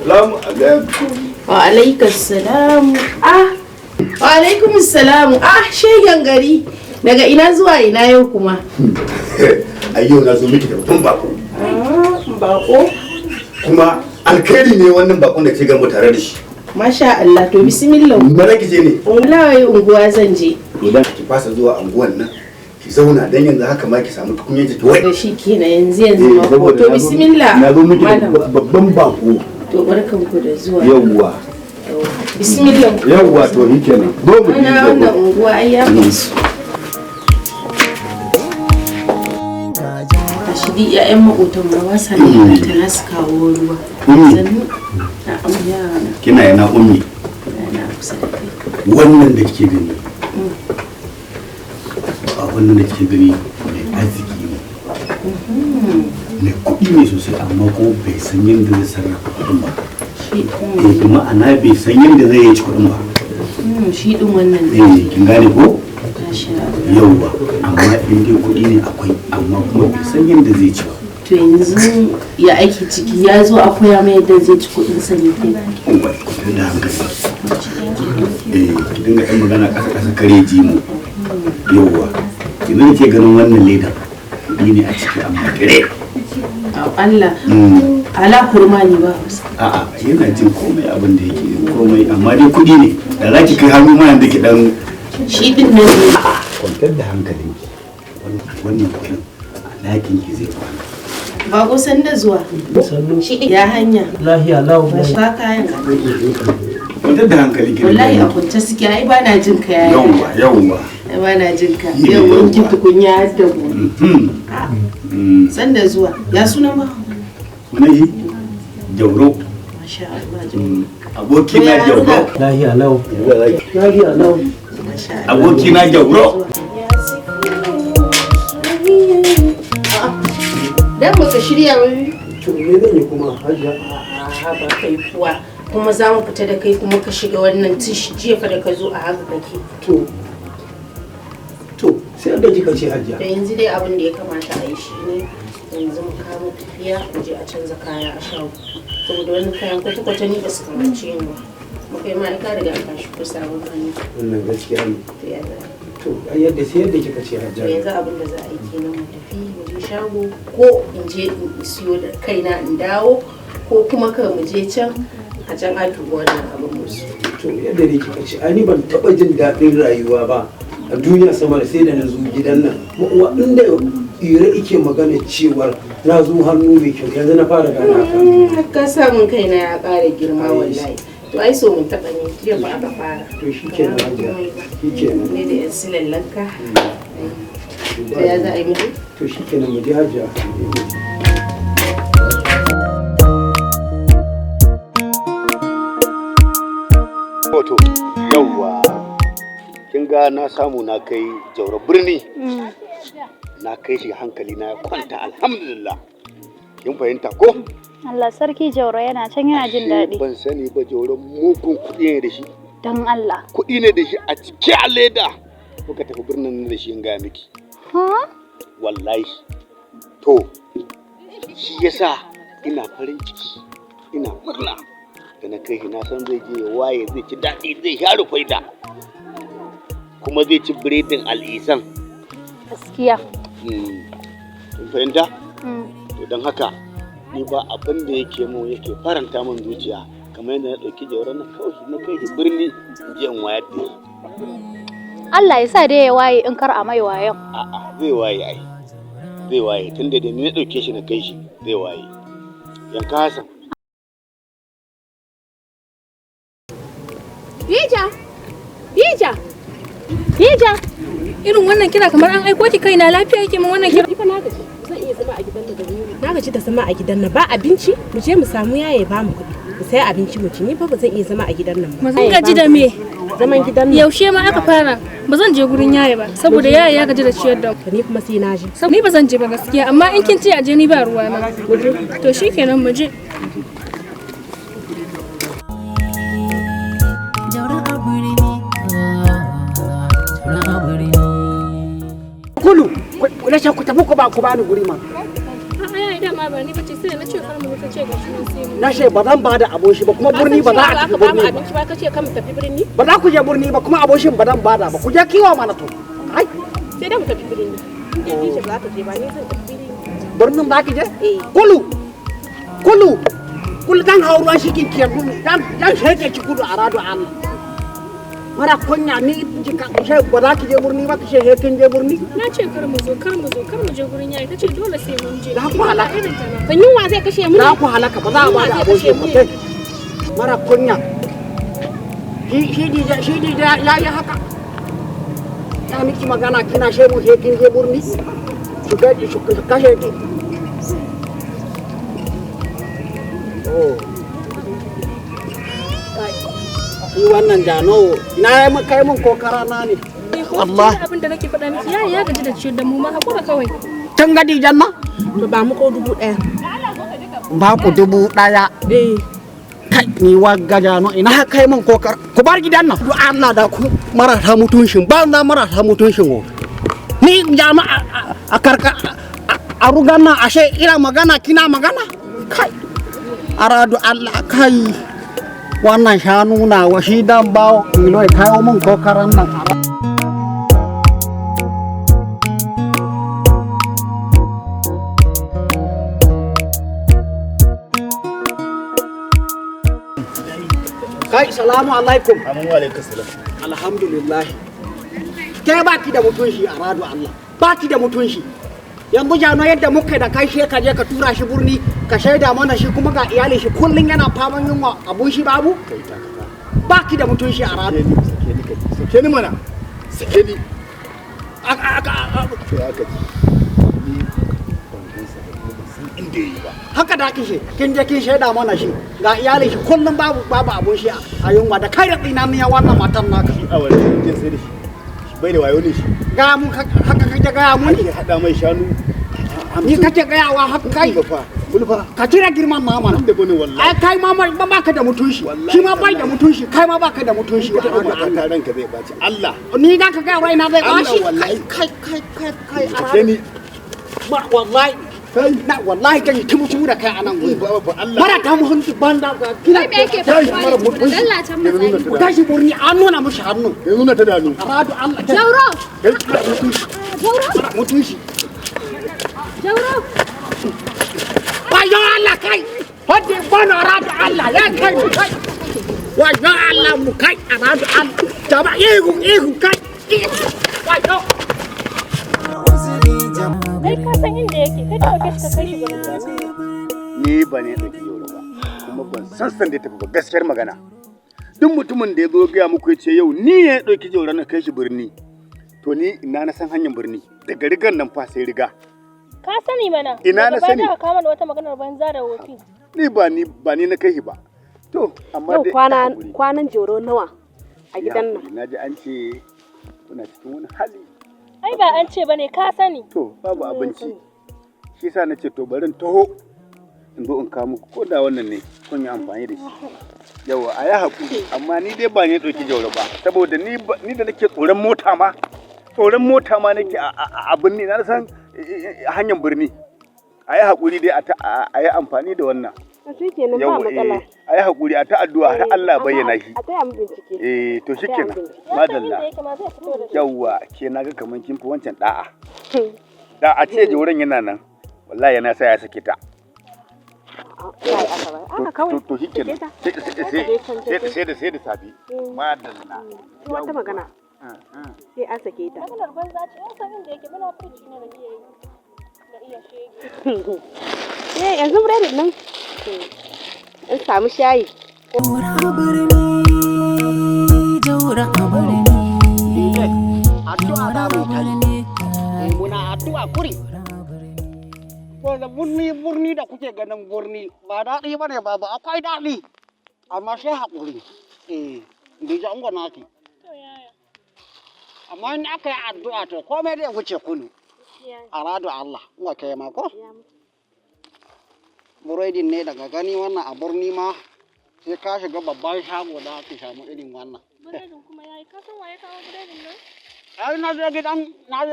salamu alaikum wa alaikum salam wa alaikum salam shegen gari daga ina zuwa ina yau kuma yau na zo miki da babban bako bako kuma alkhairi ne wannan bakon da ke gamu tare da shi masha Allah to bismillah mana ki je ne wallahi unguwa zan je idan ki fasa zuwa unguwan nan ki zauna dan yanzu haka ma ki samu tukunya ki wai da shi kenan yanzu ma ko to bismillah na zo miki da babban bako to barkanku da zuwa yawwa bismillah yawwa to ni kenan zo mu je wannan unguwa ai ya musu shidi ƴaƴan maƙotan ma ba sa da ta nasu kawo ruwa sannu na amya kina yana ummi na kusa da kai wannan da kike gani wannan da kike gani mai arziki ne mai kuɗi ne sosai amma kuma bai san yadda zai sarrafa kuɗin ba kuma ana bai san yadda zai yi ci kuɗin ba shi ɗin wannan ne kin gane ko yauwa amma in dai kuɗi ne akwai amma kuma bai san yadda zai ci ba to yanzu ya aiki ciki ya zo a koya mai yadda zai ci kuɗin sa ne kai da hankali ki dinga ɗan magana ƙasa kare ji mu yauwa idan ke ganin wannan ledan kuɗi ne a ciki amma kire Allah ala kurma ne ba a'a yana jin komai abin da yake komai amma dai kuɗi ne da za ki kai hannu ma da ki dan shi din ne kwantar da hankalinki wannan kuɗin a ɗakin ki zai kwana ba ko san da zuwa shi ya hanya lahiya lau ba kayan kwantar da hankalinki wallahi a kwance suke ai ba na jin ka yayi yawwa ai ba na jin ka yau wanki tukunya har da gobe san da zuwa ya suna ma sunan shi Jauro masha Allah aboki na Jauro lahiya lau lahiya lau aboki na Jauro dan baka shirya ba to me zan yi kuma hajiya ba kai kuwa kuma za mu fita da kai kuma ka shiga wannan tish jefa da ka zo a haka kake to sai da kika ce hajiya da yanzu dai abin da ya kamata a yi shi ne yanzu mu kama tafiya mu je a canza kaya a shago saboda wani kayan kwata-kwata ni ba su kamace ni ba mu kai ma ka riga ka shi kusa sabon hannu wannan gaskiya ne to yadda sai yadda kika ce hajiya yanzu abin da za a yi kenan mu tafi mu je shago ko in je in siyo da kaina in dawo ko kuma ka mu je can a can a duba wannan abin musu to yadda ne kika ce ani ban taba jin daɗin rayuwa ba a duniya sama da sai da na zo gidan nan wa inda ire ike magana cewar na zo hannu mai kyau yanzu na fara gana ka samun kaina ya ƙara girma wallahi to ai so mun taɓa ne jiya ba aka fara to shi kenan hajiya shi kenan ne da yan silallanka to ya za a yi mutu to shi kenan mu je hajiya wato yawwa kin ga na samu na kai Jauro birni na kai shi hankali na kwanta alhamdulillah kin fahimta ko Allah sarki Jauro yana can yana jin daɗi ban sani ba Jauro mugun kuɗi ne da shi dan Allah kuɗi ne da shi a cike a leda muka tafi birnin da shi in gaya miki wallahi to shi yasa ina farin ciki ina murna da na kai na san zai je ya waye zai ci daɗi zai sha rufaida kuma zai ci biredin al'isan. Gaskiya. Kin fahimta? To don haka ni ba abin da yake faranta min zuciya kamar yadda na ɗauki Jauro na kawai na kai shi birni je in wayar da shi. Allah ya sa dai ya waye in kar a mai wayan. A'a zai waye ai. Zai waye tunda da ni na ɗauke shi na kai shi zai waye. Yanka Hassan. Bija, irin wannan kira kamar an aiko ki kaina lafiya yake min wannan kira. Ni fa na gaji, zan iya zama a gidan nan da ni. Na gaji da zama a gidan nan ba abinci, mu je mu samu yaye ba mu kuɗi. Mu sai abinci mu ci, ni fa ba zan iya zama a gidan nan ba. Mun gaji da me? Zaman gidan nan. Yaushe ma aka fara? Ba zan je gurin yaye ba, saboda yaye ya gaji da ciyar da ni kuma sai na je. Ni ba zan je ba gaskiya, amma in kin ce a je ni ba ruwa na. To shikenan mu je. Kulu, na ce ku tafi ku bani guri ma. Ai dama ba ni bace sai na ce kar mu ka ce ga shi sai mu. Na ce ba zan bada aboshi ba kuma burni ba za a tafi burni ba. Abinci ba ka ce kan tafi birni? Ba za ku je burni ba kuma aboshin ba zan bada ba. Ku je kiwa mana to. Ai, sai da mu tafi birni. In ji za ka je ba ni zan tafi birni. Birnin ba ki je? Kulu dan hauruwan shi kin kiyar dun dan sheke ki kudu a rado Allah. Mara kunya ni ji ka she ba za ki je burni ba ki she kin je burni? Na ce kar mu je gurin yayi tace dole sai mun je. Da ku halaka. Kan yunwa zai kashe mu. Da ku halaka ba za a bada aboshi ba kai. Mara kunya. Shi ya yi haka. Ya miki magana kina she mu kin je burni? Su kashe ki. Shi wannan jano ina ya kai mun kokara na ne. Allah. Abin da nake faɗa miki ya gaji da ciyar da mu ma hakura kawai. Can gadi janna? To ba mu ko 1000. Ba ku 1000. Kai ni wagga jano ina kai mun kokara. Ku bar gidan nan. Du Allah da ku marasa mutunshin ba na marasa mutunshin wo. Ni jama'a a karka a rugan nan ashe ina magana kina magana. Kai. Aradu Allah kai. Wannan shanu na wa shi dan bawo kilo ya kawo mun kokaran nan. Kai salamu alaikum. Amin wa alaikum salam. Alhamdulillah. Ke baki da mutunci a radu Allah. Baki da mutunci. Yanzu jano yadda muka da kai ka je ka tura shi burni ka shaida mana shi kuma ga iyali shi kullun yana faman yunwa abun shi babu. Baki da mutunci a radu. Sake ni mana. Sake ni. Inda yi ba. Haka da kishe kin je kin shaida mana shi ga iyali shi kullun babu abun shi a yunwa da kai da tsinaniya wannan matan naka. A wani kin sai da shi. Bai da wayo ne shi. Ga mun haka kake ga mu ne hada mai shanu. Ni kake ga yawa haka kai. Kulfa. Ka tira girman mama na. Da bane wallahi. Ai kai ma ba ka da mutunci. Shi ma bai da mutunci, kai ma baka da mutunci. Allah ranka zai baci. Allah. Ni da ka ga raina zai bashi. Kai. Ni. Ba wallahi. Na wallahi kan yi mutu da kai anan gurin. Mara ta mu hunki banda ga kina. Kai me yake faruwa? Allah can matsayi. Ku tashi burni an nuna mushi hannu. Ya nuna ta da hannu. Aradu Allah. Jauro. Jauro. Mutunci. Jauro. Wayo Allah kai. Hodde bana aradu Allah ya kai mu kai. Wayo Allah mu kai aradu Allah. Jaba ihu kai. Wayo. Kai ka san inda yake, kai da kake ka kai shi gurin zafi. Ni ba ne da Jauro ba, kuma ban san da tafi ba gaskiyar magana. Duk mutumin da ya zo gaya muku ya ce yau ni ne ya ɗauki Jauro na kai shi birni. To ni ina na san hanyar birni, daga rigar nan fa sai riga. Ka sani mana. Ina na sani. Ba ka kama da wata maganar banza da wofi. Ni ba ni na kai shi ba. To amma dai kwanan Jauro nawa a gidan nan. Na ji an ce kuna cikin wani hali. Ai ba an ce bane ka sani. To babu abinci. Shi sa na ce to bari in taho in zo in kawo muku ko da wannan ne kun yi amfani da shi. Yawa a yi haƙuri amma ni dai ba ne ɗauki Jauro ba saboda ni da nake tsoron mota ma nake a birni na san hanyar birni. A yi haƙuri dai a yi amfani da wannan Shi kenan ba matsala. Ai hakuri a ta addu'a har Allah bayyana shi. A taya mu bincike. To shikenan. Madalla. Yawwa ke naga kaman kin fi wancan da'a. Da a ce Jauron yana nan. Wallahi yana sa ya sake ta. To shikenan. Sai da safi. Madalla. Wata magana. Sai an sake ta. Maganar banza ce, yan sanin da yake muna fuci ne da iya shege. Yanzu biredin nan in samu shayi. Addu'a da mu kai. Muna addu'a kuri. Wanda burni da kuke ganin burni ba daɗi ba ne ba akwai daɗi. Amma sai haƙuri. Dija ungo naki. Amma in aka yi addu'a to komai zai wuce kunu. A rado Allah, wa kai ma ko? Buredin ne daga gani wannan a birni ma sai ka shiga babban shago da aka samu irin wannan. Buredin kuma yayi, ka san waye kawo buredin nan? Ai na je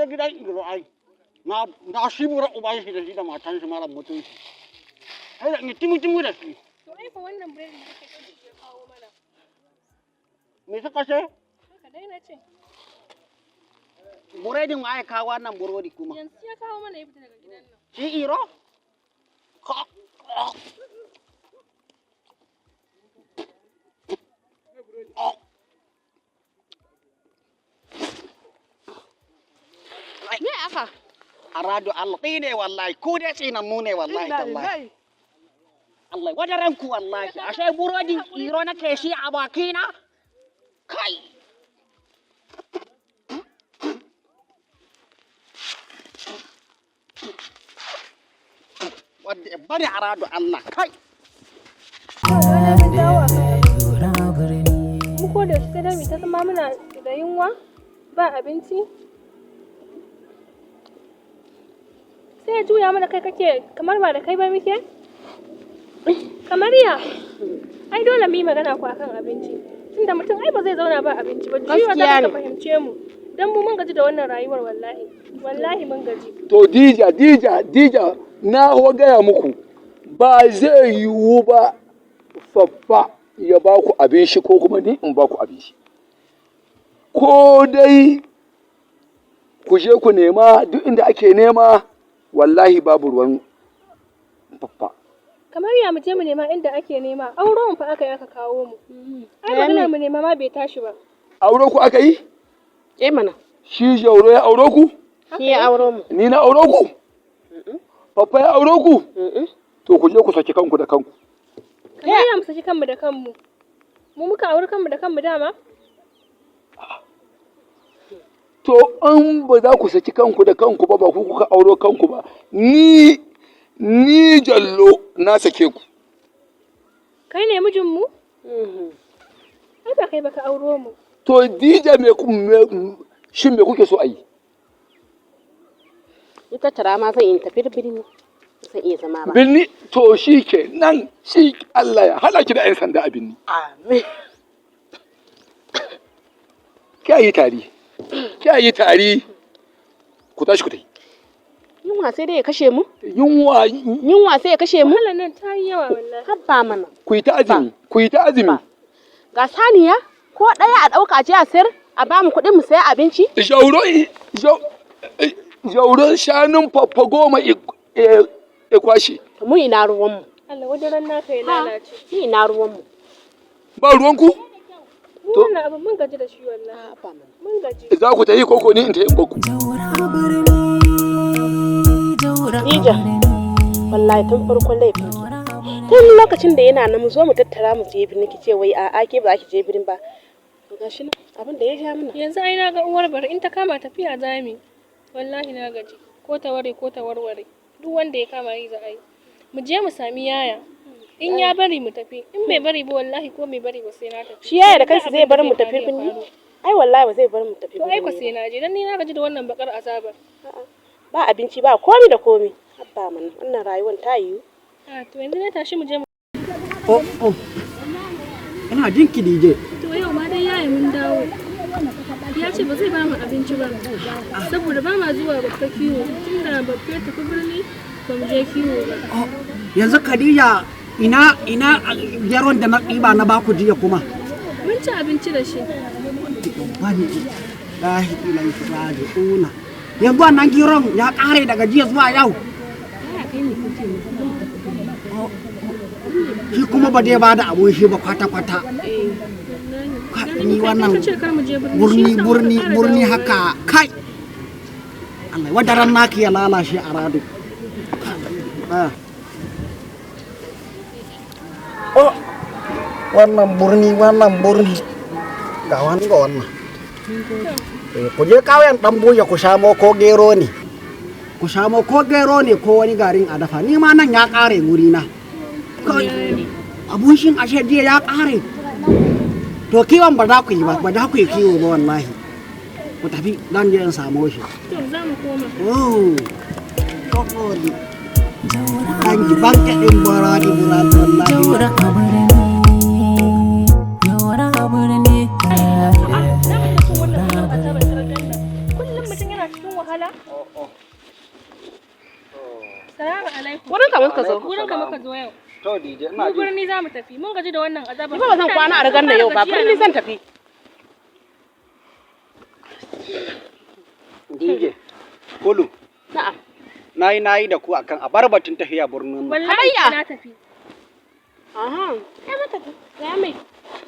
gidan Iro ai. Na shi bura uban shi da shi da matan shi mara mutunci. Ai da ni timu da shi. To ai fa wannan buredin da kake so shi ya kawo mana. Me suka ce? Haka dai na ce. Buredin waye kawo wannan burodi kuma? Yanzu ya kawo mana ya fita daga gidan nan. Shi Iro? Me aka? A rado Allah ne wallahi, ku dai tsinannu ne wallahi tallahi. Allah wajen ranku wallahi, ashe burodin Iro nake shi a bakina? Kai! Wadda ya bari a rado Allah kai. Mu ko da suka dami ta zama muna da yunwa ba abinci. Sai ya juya mana kai kake kamar ba da kai ba muke? Kamar ya? Ai dole mu yi magana ku akan abinci. Tunda mutum ai ba zai zauna ba abinci ba. Jiya za ka fahimce mu. Dan mu mun gaji da wannan rayuwar wallahi. Wallahi mun gaji. To Dija na gaya muku ba zai yiwu ba faffa ya ba ku abin shi ko kuma ni in ba ku abin shi. Ko dai ku je ku nema duk inda ake nema wallahi babu ruwan faffa. Kamar ya mu je mu nema inda ake nema, auren fa aka yi aka kawo mu. Ai maganar mu nema ma bai tashi ba. Auro ku aka yi? Mana. Shi Jauro ya auro ku? Shi ya auro mu. Ni na auro ku? Papa ya auro ku? To ku je ku saki kanku da kanku. Kamar ya mu saki kanmu da kanmu. Mu muka auri kanmu da kanmu dama? To an ba za ku saki kanku da kanku ba ku kuka auro kanku ba. Ni Jallo na sake ku. Kai ne mijinmu? Ai ba kai ba ka auro mu. To Dija shin me kuke so a yi? Ita tara ma zan yi tafi birni. Zan iya zama ba. Birni to shi ke nan shi Allah ya hana ki da 'yan sanda a birni. Amin. Kya yi tari. Ku tashi ku tai. Yunwa sai dai ya kashe mu? Yunwa sai ya kashe mu? Wahalar nan ta yi yawa wallahi. Habba mana. Ku yi ta azumi. Ga saniya ko ɗaya a ɗauka je a sayar a ba mu kuɗin mu saya abinci? Jauro shanun faffa 10 ya kwashe. Mu ina ruwan mu. Allah wajen ran naka ya lalace. Mu ina ruwan mu. Ba ruwan ku? Mu wannan abu mun gaji da shi wallahi. Mun gaji. Za ku ta yi koko ni in ta yi baku. Dija, wallahi tun farkon laifin tun lokacin da yana nan mu zo mu tattara mu je birni kice wai a'a ke ba ki je birnin ba. To gashi nan abin da ya ja mana. Yanzu ai na ga uwar bar in ta kama tafiya zami. Wallahi na gaji. Ko ta ware ko ta warware. Duk wanda ya kama yi za a yi. Mu je mu sami yaya. In ya bari mu tafi, in bai bari ba wallahi ko bai bari ba sai na tafi. Shi yaya da kansa zai bar mu tafi birni? Ai wallahi ba zai bar mu tafi birni. To ai ko sai na je dan ni na gaji da wannan bakar azaba. Ba abinci ba komi da komi. Abba mana wannan rayuwar ta yiwu. To yanzu ne tashi mu je mu. Ina jin ki DJ. To yau ma dai yayi mun dawo. Ya ce ba zai ba mu abinci ba. Saboda ba ma zuwa babba kiwo. Tunda babba ta fi birni ba mu je kiwo ba. Yanzu Khadija ina geron da na ɗiba na baku jiya kuma. Mun ci abinci da shi. Wani lahi ilaihi raji'una. Yanzu wannan geron ya ƙare daga jiya zuwa yau. Shi kuma ba dai ba da abun shi ba kwata-kwata. Ni wannan burni haka kai. Allah wadaran naki ya lalace a rado. Oh, wannan burni ga wannan. Ku je ƙauyen ɗan buya ku samo ko gero ne. Ku samo ko gero ne ko wani garin a dafa. Ni ma nan ya ƙare gurina. Abun shin ashe jiya ya ƙare. To kiwon ba za ku yi ba ku yi kiwo ba wallahi. Ku tafi dan je in samu shi. To za mu koma. Oh. Kokoli. Dan ji barka din baradi buran wallahi. Kullum mutum yana cikin wahala. Salamu alaikum. Wurin ka muka zo. Wurin ka muka zo yau. To DJ ina ji. Birni za mu tafi. Mun gaji da wannan azaban. Ni ba zan kwana a rigar da yau ba. Birni zan tafi. DJ. Kulu. Na'am. Nayi da ku akan a bar batun tafiya birnin. Wallahi na tafi. Aha. Kai mata ya mai.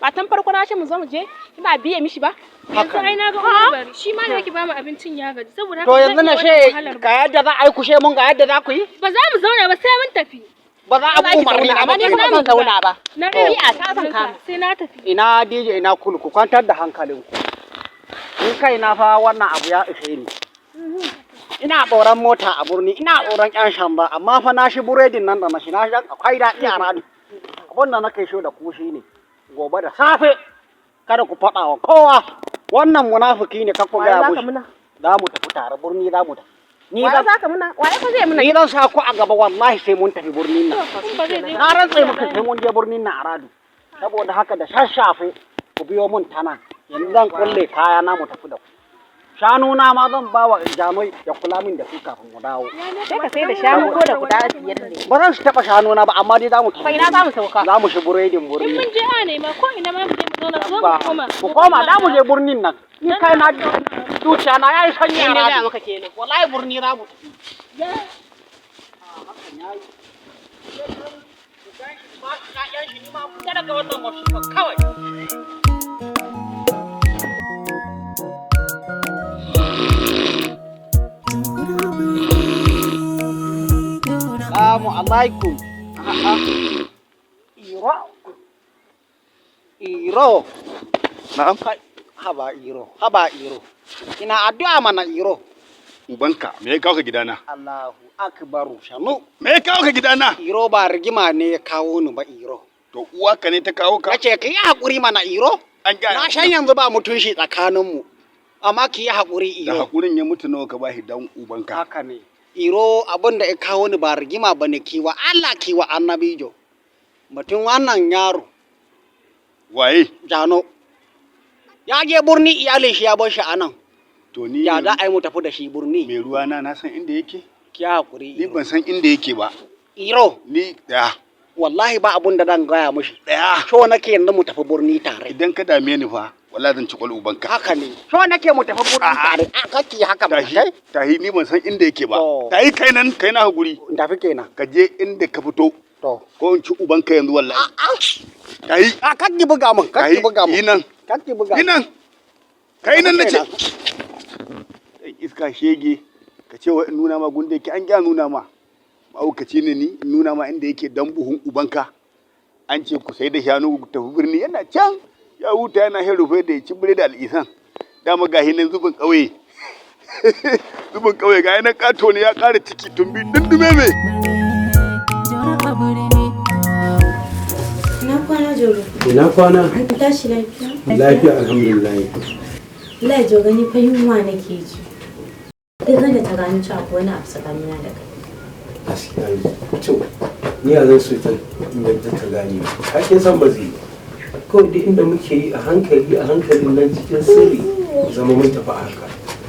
Ba tan farko na ce mu zo mu je. Ina biye mishi ba. Yanzu ai na ga Umar shi ma ne yake ba mu abincin ya gaji saboda haka. To yanzu na she ga yadda za a yi kushe mun ga yadda za ku yi? Ba za mu zauna ba sai mun tafi. Ba za a bi umarni na amma ni kuma zan zauna ba. Na ɗabi'a ta zan kama. Sai na tafi. Ina DJ ina Kulu ku kwantar da hankalinku. Ni kai na fa wannan abu ya ishe ni. Ina tsoron mota a birni, ina tsoron ƴan shamba, amma fa na shi buredin nan da na shi na shi akwai daɗi a rani. Abin da nake so da ku shi ne, gobe da safe kada ku faɗa wa kowa wannan munafiki ne ka ku gaya mushi. Za mu tafi tare birni za mu tafi. Ni zan sa ku a gaba wallahi sai mun tafi birnin nan. Na rantse maka sai mun je birnin nan a radu. Saboda haka da sassafe ku biyo mun tana. Yanzu zan kulle kaya na mu tafi da ku. Shanu na ma zan ba wa Jamai ya kula min da su kafin mu dawo. Sai ka sai da shanu ko da guda biyar ne. Ba zan su taɓa shanu na ba amma dai za mu tafi. Ina za mu sauka. Za mu shi buredin birni. In mun je a ne ma ko ina ma mu je mu zauna zo mu koma. Ku koma za mu je birnin nan. Ni kai na zuciya na yayi sanyi a rana. maka kenan. Wallahi birni za mu tafi. Kawai. Assalamu alaikum. Iro. Na'am. Haba Iro. Ina addu'a mana Iro. Ubanka, me ya kawo ka gidana? Allahu akbaru shanu. Me ya kawo ka gidana? Iro ba rigima ne ya kawo ni ba Iro. To uwarka ne ta kawo ka? Nace ka yi hakuri mana Iro. Na shan yanzu ba mutunci tsakaninmu. Amma ki yi hakuri Iro. Da hakurin ya mutu nawa ka bashi dan ubanka. Haka ne. Iro abin da ya kawo ni ba rigima ba ne kiwa Allah kiwa annabijo. Mutum wannan yaro. Waye? Jano. Ya je birni iyalin shi ya bar shi a nan. To ni ya za a yi mu tafi da shi birni. Mai ruwa na san inda yake? Ki hakuri. Ni ban san inda yake ba. Iro. Ni da. Wallahi ba abun da zan gaya mishi. Daya. So nake yanzu mu tafi birni tare. Idan ka dame ni fa. Wallahi zan ci kwal ubanka. Haka ne. So nake mu tafi birni tare. A kake haka ba kai? Tahi ni ban san inda yake ba. Tahi kai na haguri. Tafi kenan. Ka je inda ka fito. To. Ko in ci ubanka yanzu wallahi. Tahi. A kake buga mun. Kake buga mun. Yinan. Kake buga. Yinan. Kai nan nace. Iska shege. Ka ce wa in nuna ma gunde ki an gya nuna ma. Ma'aukaci ne ni in nuna ma inda yake dan buhun ubanka. An ce ku sai da shanu ku tafi birni yana can. Ya huta yana herufe da ya ci bire da al'isan. Dama gahi nan zubin ƙauye. Zubin ƙauye gahi nan ƙato ne ya ƙara ciki tumbi dundume me. Ina kwana Jauro. Ina kwana? An tashi lafiya? Lafiya alhamdulillah. Allah Jauro ni fa yunwa nake ji. Duk da ta gani cewa akwai wani abu tsakanina da kai. Gaskiya ne. To, ni a zan so ta yadda ta gane. Ka ke san ba zai. Kawai duk inda muke yi a hankali nan cikin sirri zama mun tafi haka.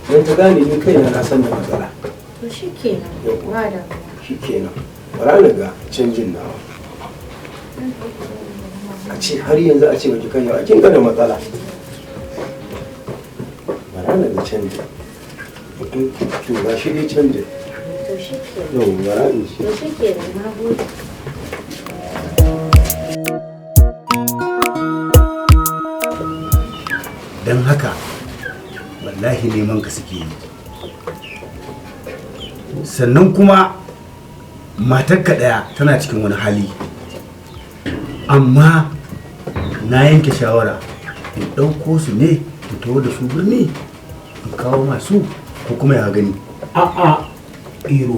Don ta gane ni kaina na san da matsala. To shi kenan. Ba da. Shi kenan. Bara na ga canjin nawa. a ce har yanzu a ce baki kan yau a kin ga da matsala bara na ga canji to ga shi dai canji to shi ke yau bara in shi to shi ke na gode don haka wallahi neman ka suke yi sannan kuma matarka ɗaya tana cikin wani hali amma na yanke shawara in ɗauko su ne in taho da su birni in kawo masu ko kuma ya gani a'a iro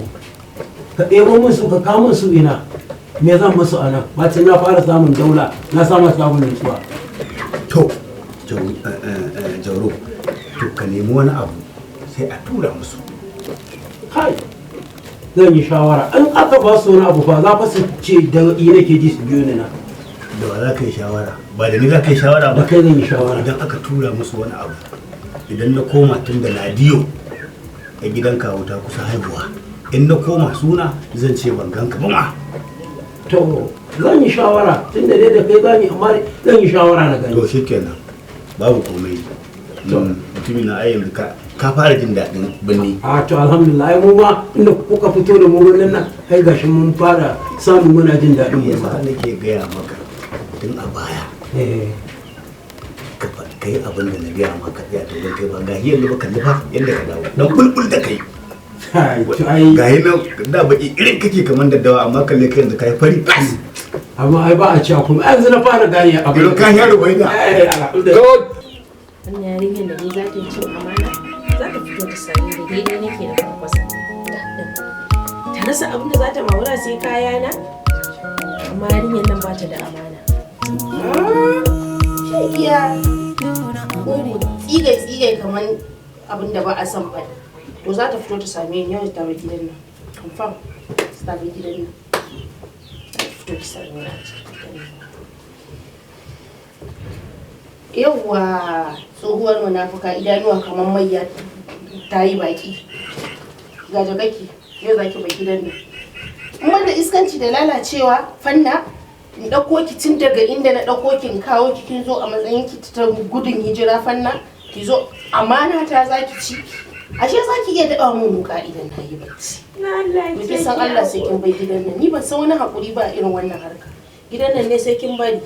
ka ɗebo min su ka kawo min su ina me zan musu a nan bacin na fara samun daula na samu samun nutsuwa to jauro to ka nemi wani abu sai a tura musu kai zan yi shawara in aka ba su wani abu fa za fa su ce da ina ke ji su biyo ni na da wa za ka yi shawara ba da ni za ka yi shawara ba da kai zan yi shawara idan aka tura musu wani abu idan na koma tun da ladiyo a gidan kawo ta kusa haihuwa in na koma suna zan ce ban ganka ba ma to zan yi shawara tun da dai da kai zan yi amma zan yi shawara na gani to shikenan babu komai mutumin na ayyan ka fara jin daɗin birni a to alhamdulillah mu ma inda kuka fito da mu birnin nan kai gashi mun fara samun muna jin daɗin mu yasa nake gaya maka tun a baya ka yi abin da na biya maka ya to don kai ba ga yadda baka nufa yadda ka dawo dan bulbul da kai ga yi nan da baki irin kake kamar daddawa amma kalle kai yanzu ka yi fari amma ai ba a cewa kuma yanzu na fara gane abin da ka yaro bai da wannan yarinyar da ni za ta yi cin amana za ta fito ta sami da daidai nake da farfasa ta rasa abin da za ta mawura sai kaya na amma yarinyar nan ba ta da amana shekiya tsigai kamar abin da ba a son ba to za ta fito ta same ni yau ta bai gidan nan confirm ta bai gidan nan ta fito ta same ni yawwa tsohuwar munafuka idanuwa kamar mayya ta yi baki ga jagaki yau za ki baki dan nan wanda iskanci da lalacewa fanna in ɗauko ki tun daga inda na ɗauko ki in kawo ki kin zo a matsayin ki ta gudun hijira fanna ki zo amana ta za ki ci ashe za ki iya daɓa mun wuka idan na yi bacci ki san Allah sai kin bai gidan nan ni ban san wani haƙuri ba irin wannan harka gidan nan ne sai kin bari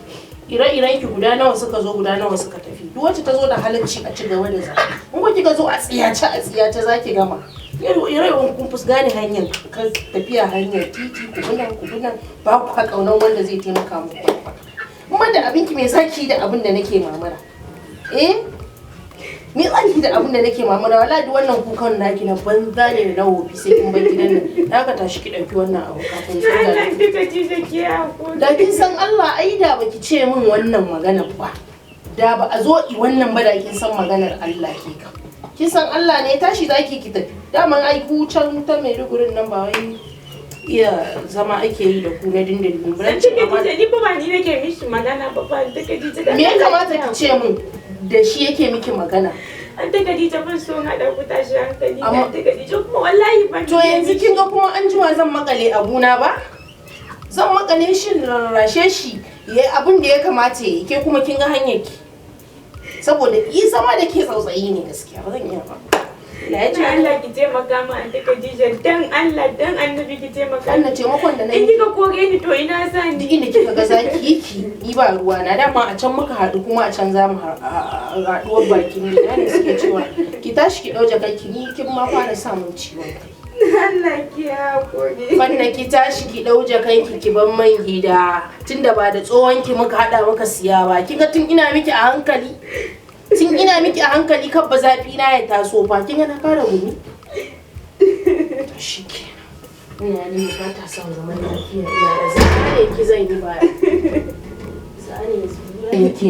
ire-iren ki guda nawa suka zo guda nawa suka tafi duk wacce ta zo da halacci a ci gaba da za in ko kika zo a tsiyace za ki gama ire-iren kun fus gane hanyar kan tafiya hanyar titi kubunan ba ku ka kaunan wanda zai taimaka muku kuma da abinki me zaki da abin da nake mamara me zaki da abin da nake mamara wallahi duk wannan kukan naki na banza ne da wofi sai kin bar gidan nan da ka tashi ki dauki wannan abu kafin sai da duka ji zaki hakuri da kin san Allah ai da baki ce min wannan maganar ba da ba a zo wannan ba da kin san maganar Allah ke ka kin san Allah ne tashi zaki ki tafi daman ai ku can ta Maiduguri nan ba wai iya zama ake yi da ku na dindindin ba ni ba ni nake mishi magana ba duka ji da me ya kamata ki ce min da shi yake miki magana an ta Khadija ban so na da ku tashi hankali amma ta Khadija kuma wallahi ban to yanzu kin ga kuma an jima zan makale abuna ba zan makale shi rarrashe shi yayi abin da ya kamata yayi ke kuma kin ga hanyar ki saboda yi zama da ke tsautsayi ne gaskiya ba zan iya ba Allah ki taimaka ma an ta Khadija dan Allah dan annabi ki taimaka wannan taimakon da nayi in kika kore ni to ina san duk inda kika ga zaki ki ni ba ruwa na dama a can muka haɗu kuma a can za mu haɗuwar bakin gida ne suke cewa ki tashi ki ɗauje kanki ni kin ma fara samun ciwon kai Allah ki hakuri fanna ki tashi ki ɗauje kanki ki ban man gida tunda ba da tsohon ki muka haɗa muka siya ba kin ga tun ina miki a hankali kan ba zafi na ya taso fa kin ga na fara gumi to shike ina ne ba ta son zaman lafiya ina da zai ki zan yi baya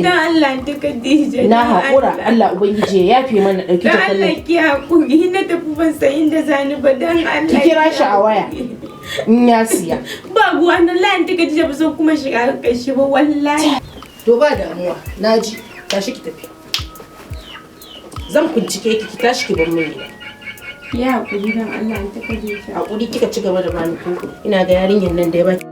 dan Allah ta Khadija na haƙura Allah ubangiji ya yafe mana ɗauki ta kallon Allah ki hakuri na tafi ban san inda zani ba dan Allah ki kira shi a waya in ya siya ba ruwa na layin ta Khadija ba so kuma shiga kashi ba wallahi to ba damuwa naji tashi ki tafi zan bincike ki tashi ki bar min gida ya hakuri dan Allah ta Khadija hakuri kika ci gaba da bani ko ina ga yarinyar nan da ya baki